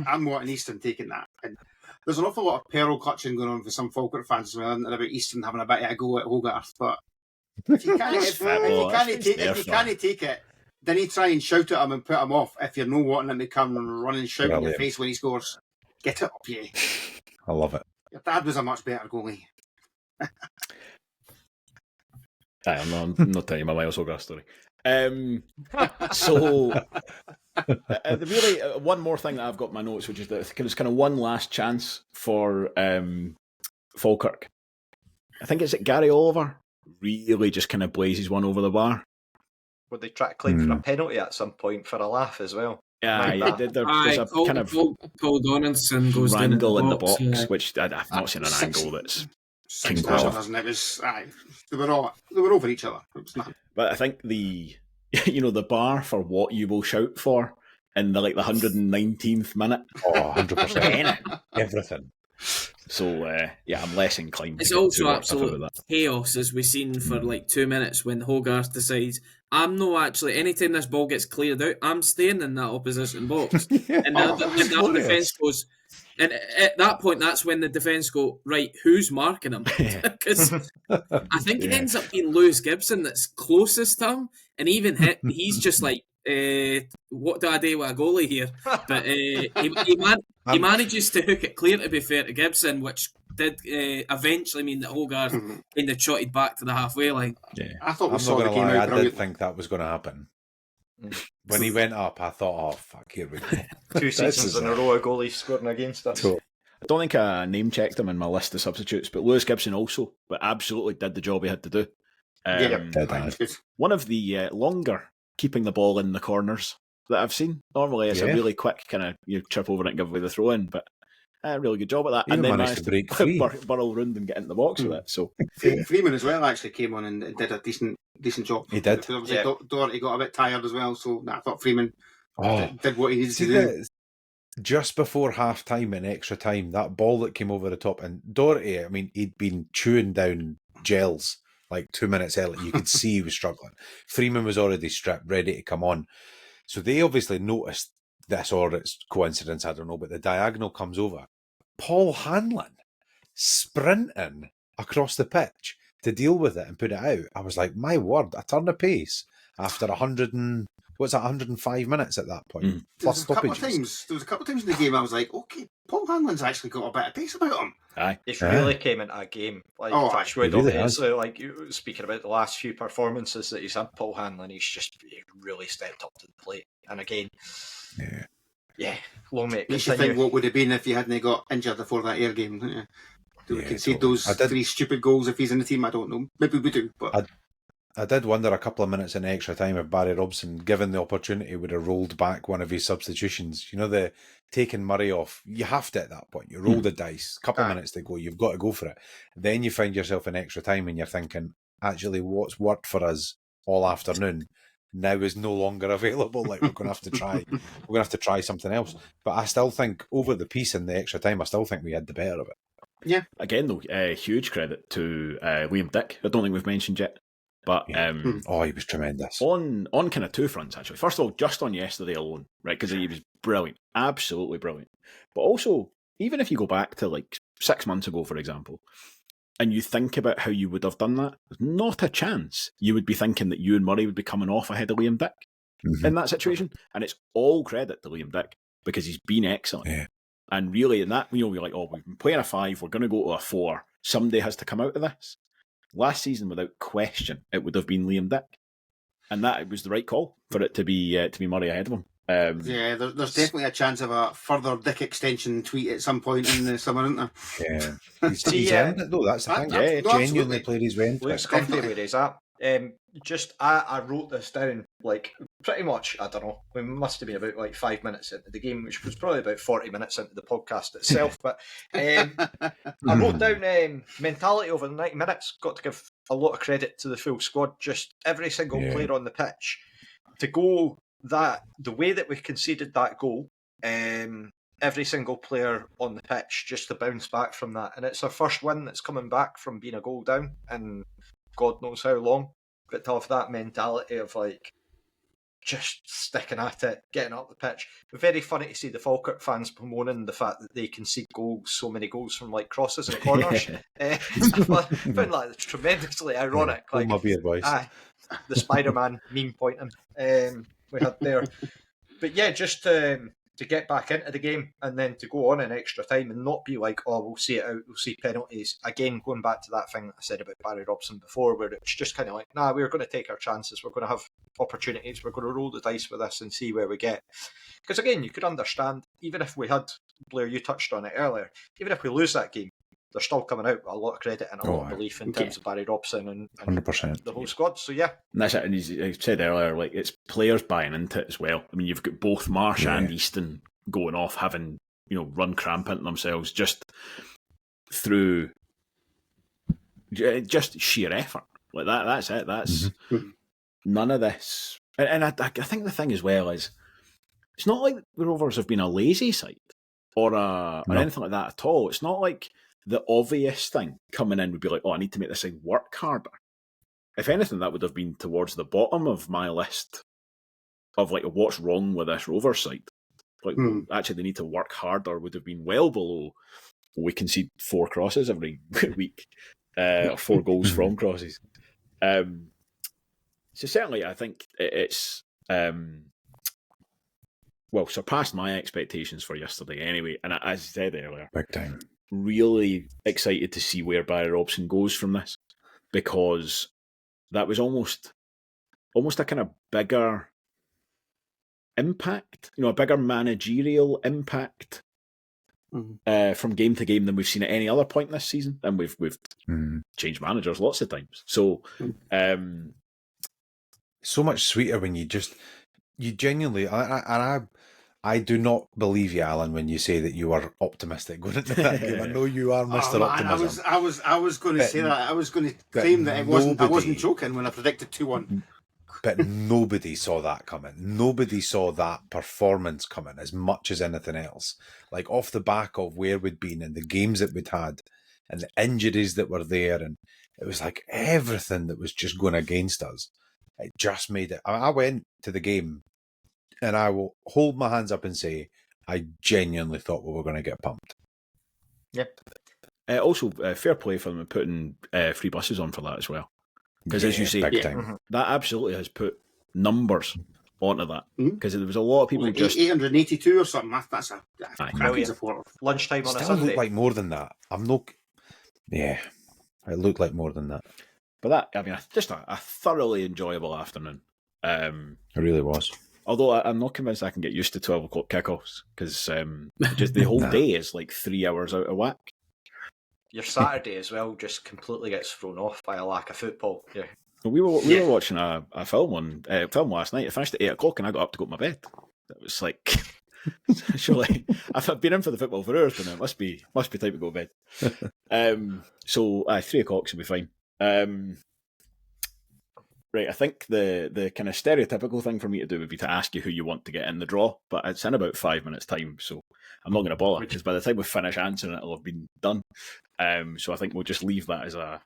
I'm wanting Easton taking that. And there's an awful lot of pearl clutching going on for some Falkirk fans as well, and about Easton having a bit of a go at Hogarth. But if you can't take it, then he try and shout at him and put him off if you're not wanting him to come and run and shout in your face when he scores. Get it up, yeah. I love it. Your dad was a much better goalie. I'm not telling you my Miles Hogarth story. So, really, one more thing that I've got in my notes, which is that there's kind of one last chance for Falkirk. I think it's Gary Oliver really just kind of blazes one over the bar. Would they try to claim for a penalty at some point for a laugh as well? There's a kind of Paul Donaldson goes down wrangle in the box, yeah. which I've not seen an angle that's 6,000, doesn't it? It was, they were over each other. It was nothing. But I think the bar for what you will shout for in the 119th minute. Oh, 100%. Everything. So I'm less inclined. It's to get also too worked up absolute about that. chaos, as we've seen for 2 minutes when Hogarth decides, I'm no actually, anytime this ball gets cleared out, I'm staying in that opposition box. And the defence goes, and at that point, that's when the defence go, right, who's marking him? Because I think it ends up being Lewis Gibson that's closest to him, and even he's just like, what do I do with a goalie here? But he manages to hook it clear, to be fair to Gibson, which did eventually mean that Hogarth kind of trotted back to the halfway line. Yeah. I thought we I'm saw not the going to game lie, out I did think that was going to happen. When he went up, I thought, oh, fuck, here we go. 2 seasons in a row of goalies scoring against us. I don't think I name-checked him in my list of substitutes, but Lewis Gibson also, but absolutely did the job he had to do. One of the longer keeping the ball in the corners that I've seen. Normally it's a really quick kind of, you trip over it and give away the throw in, but a really good job at that. Even and then managed to break free. Burrow round and get into the box with it. So Freeman as well actually came on and did a decent job. He did. Because obviously Doherty got a bit tired as well, so I thought Freeman did what he needed to do. Just before half time and extra time, that ball that came over the top, and Doherty, I mean, he'd been chewing down gels 2 minutes early. You could see he was struggling. Freeman was already stripped, ready to come on. So they obviously noticed this, or it's coincidence, I don't know, but the diagonal comes over. Paul Hanlon sprinting across the pitch to deal with it and put it out. I was like, my word, a turn of pace after 105 minutes at that point. Plus stoppages. There was a couple of times in the game I was like, okay, Paul Hanlon's actually got a bit of pace about him. Aye. He's really came into a game. Touchwood, really obviously, speaking about the last few performances that he's had, Paul Hanlon, he really stepped up to the plate. And again, long may it Makes you think what would have been if he hadn't got injured before that air game. Do we concede those 3 stupid goals if he's in the team? I don't know. Maybe we do, but I did wonder a couple of minutes in extra time if Barry Robson, given the opportunity, would have rolled back one of his substitutions. You know, the taking Murray off, you have to at that point. You roll the dice, couple of minutes to go, you've got to go for it. Then you find yourself in extra time and you're thinking, actually, what's worked for us all afternoon now is no longer available. We're going to have to try. We're going to have to try something else. But I still think over the piece in the extra time, I still think we had the better of it. Yeah. Again, though, huge credit to Liam Dick. I don't think we've mentioned yet. But he was tremendous. On kind of 2 fronts, actually. First of all, just on yesterday alone, right? Because he was brilliant. Absolutely brilliant. But also, even if you go back to 6 months ago, for example, and you think about how you would have done that, there's not a chance you would be thinking that Ewan Murray would be coming off ahead of Liam Dick in that situation. And it's all credit to Liam Dick because he's been excellent. Yeah. And really, in that, we're like, we've been playing a 5, we're going to go to a 4. Somebody has to come out of this. Last season, without question, it would have been Liam Dick. And that it was the right call for it to be Murray ahead of him. There's definitely a chance of a further Dick extension tweet at some point in the summer, isn't there? Yeah. He's earned it, though. That's the thing. Genuinely played his way into it. Looks comfy where he's at. I wrote this down pretty much, I don't know, we must have been about 5 minutes into the game, which was probably about 40 minutes into the podcast itself, but I wrote down mentality over the 90 minutes. Got to give a lot of credit to the full squad, just every single player on the pitch to go the way that we conceded that goal, every single player on the pitch just to bounce back from that, and it's our first win that's coming back from being a goal down and God knows how long, but to have that mentality of just sticking at it, getting up the pitch. Very funny to see the Falkirk fans bemoaning the fact that they concede goals, so many goals from crosses and corners. I found that tremendously ironic. My beer voice. The Spider-Man meme pointing we had there. But yeah, just to get back into the game and then to go on in extra time and not be we'll see it out, we'll see penalties. Again, going back to that thing that I said about Barry Robson before, where it's just kind of we're going to take our chances, we're going to have opportunities, we're going to roll the dice with this and see where we get. Because again, you could understand, even if we had, Blair, you touched on it earlier, even if we lose that game, they're still coming out with a lot of credit and a lot of aye. belief in terms of Barry Robson and 100%. the whole squad. So yeah, And that's it. And as I said earlier, like it's players buying into it as well. I mean, you've got both Marsh and Easton going off, having run cramp into themselves just through just sheer effort. Like that. That's it. That's none of this. And I think the thing as well is, it's not like the Rovers have been a lazy side or anything like that at all. It's not like the obvious thing coming in would be like, oh, I need to make this side work harder. If anything, that would have been towards the bottom of my list of like what's wrong with this Rovers side. Like, actually, they need to work harder. Would have been well below. We concede 4 crosses every week, or 4 goals from crosses. So certainly, I think it's surpassed my expectations for yesterday. Anyway, and as I said earlier, Big time. Really excited to see where Barry Robson goes from this, because that was almost a kind of bigger impact, a bigger managerial impact from game to game than we've seen at any other point this season. And we've changed managers lots of times. So, so much sweeter when you genuinely, I do not believe you, Alan, when you say that you are optimistic going into that game. I know you are, Mr. Optimism. I was going to say that. I was going to claim that I wasn't joking when I predicted 2-1. But nobody saw that coming. Nobody saw that performance coming as much as anything else. Like off the back of where we'd been and the games that we'd had and the injuries that were there, and it was like everything that was just going against us. It just made it. I went to the game, and I will hold my hands up and say I genuinely thought we were going to get pumped. Yep. Also, fair play for them putting free buses on for that as well. Because as you say, that absolutely has put numbers onto that. Because there was a lot of people just 882 or something. That's a cracking support. Lunchtime on a Still Sunday. looked like more than that. It looked like more than that. But that, I mean, just a thoroughly enjoyable afternoon. It really was. Although I'm not convinced I can get used to 12 o'clock kickoffs, because just the whole day is like 3 hours out of whack. Your Saturday as well just completely gets thrown off by a lack of football. Yeah. We were watching a film last night. I finished at 8 o'clock and I got up to go to my bed. It was like, surely I've been in for the football for hours, but now it must be time to go to bed. So 3 o'clock should be fine. Right, I think the kind of stereotypical thing for me to do would be to ask you who you want to get in the draw, but it's in about 5 minutes' time, so I'm not going to bother, because by the time we finish answering it, it'll have been done. So I think we'll just leave that as a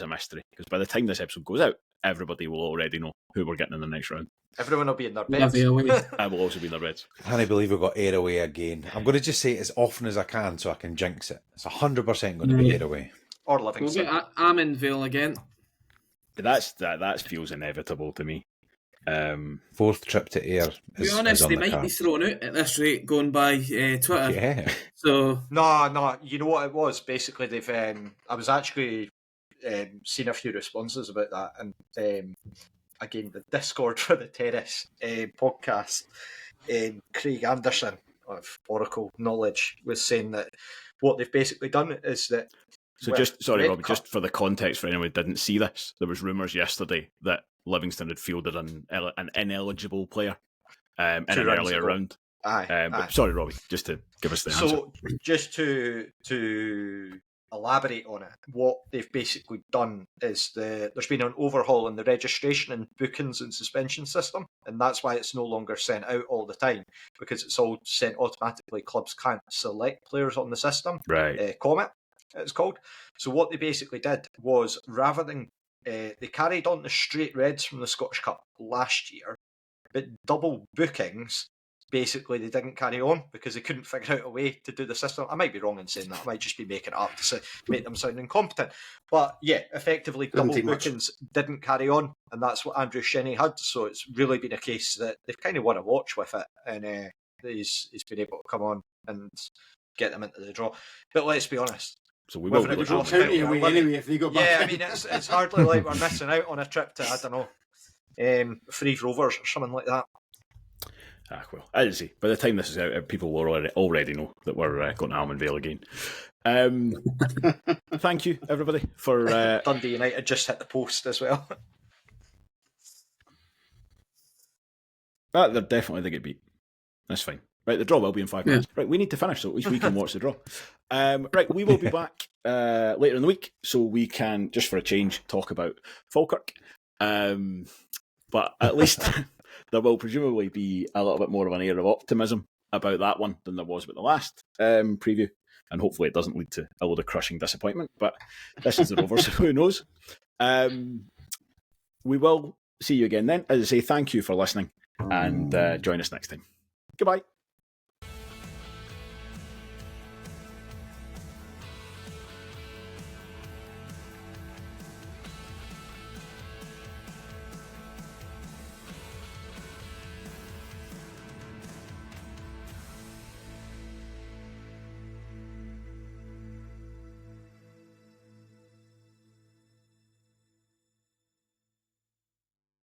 mystery, because by the time this episode goes out, everybody will already know who we're getting in the next round. Everyone will be in their beds. I will also be in their beds. I can't believe we've got Air Away again. I'm going to just say it as often as I can so I can jinx it. It's 100% going to be Air Away. Or Livingston. We'll get Amenville again. That feels inevitable to me. 4th trip to Ayr. To be honest, they might be thrown out at this rate going by Twitter. Yeah. So No, you know what it was? Basically, they've. I was actually seeing a few responses about that, and again, the Discord for the Terrace podcast, Craig Anderson of Oracle Knowledge was saying that what they've basically done is that. So Robbie, just for the context for anyone who didn't see this, there was rumours yesterday that Livingston had fielded an ineligible player in an earlier round. Aye. But sorry, Robbie, just to give us the answer. So just to elaborate on it, what they've basically done is there's been an overhaul in the registration and bookings and suspension system, and that's why it's no longer sent out all the time, because it's all sent automatically. Clubs can't select players on the system. Right. Comet, it's called. So what they basically did was, rather than they carried on the straight reds from the Scottish Cup last year, but double bookings, basically they didn't carry on because they couldn't figure out a way to do the system. I might be wrong in saying that. I might just be making it up to make them sound incompetent. But yeah, effectively double bookings didn't carry on, and that's what Andrew Shenny had. So it's really been a case that they've kind of won a watch with it, and he's been able to come on and get them into the draw. But let's be honest. So we will anyway if they go back. Yeah, I mean, it's hardly like we're missing out on a trip to, I don't know, Free Rovers or something like that. Well, as I say, by the time this is out, people will already know that we're going to Almanvale again. Thank you, everybody, for... Dundee United just hit the post as well. they're definitely they get beat. That's fine. Right, the draw will be in 5 minutes. Right, we need to finish, so at least we can watch the draw. Right, we will be back later in the week, so we can, just for a change, talk about Falkirk. But at least there will presumably be a little bit more of an air of optimism about that one than there was with the last preview. And hopefully it doesn't lead to a load of crushing disappointment. But this is the Rovers, who knows? We will see you again then. As I say, thank you for listening, and join us next time. Goodbye.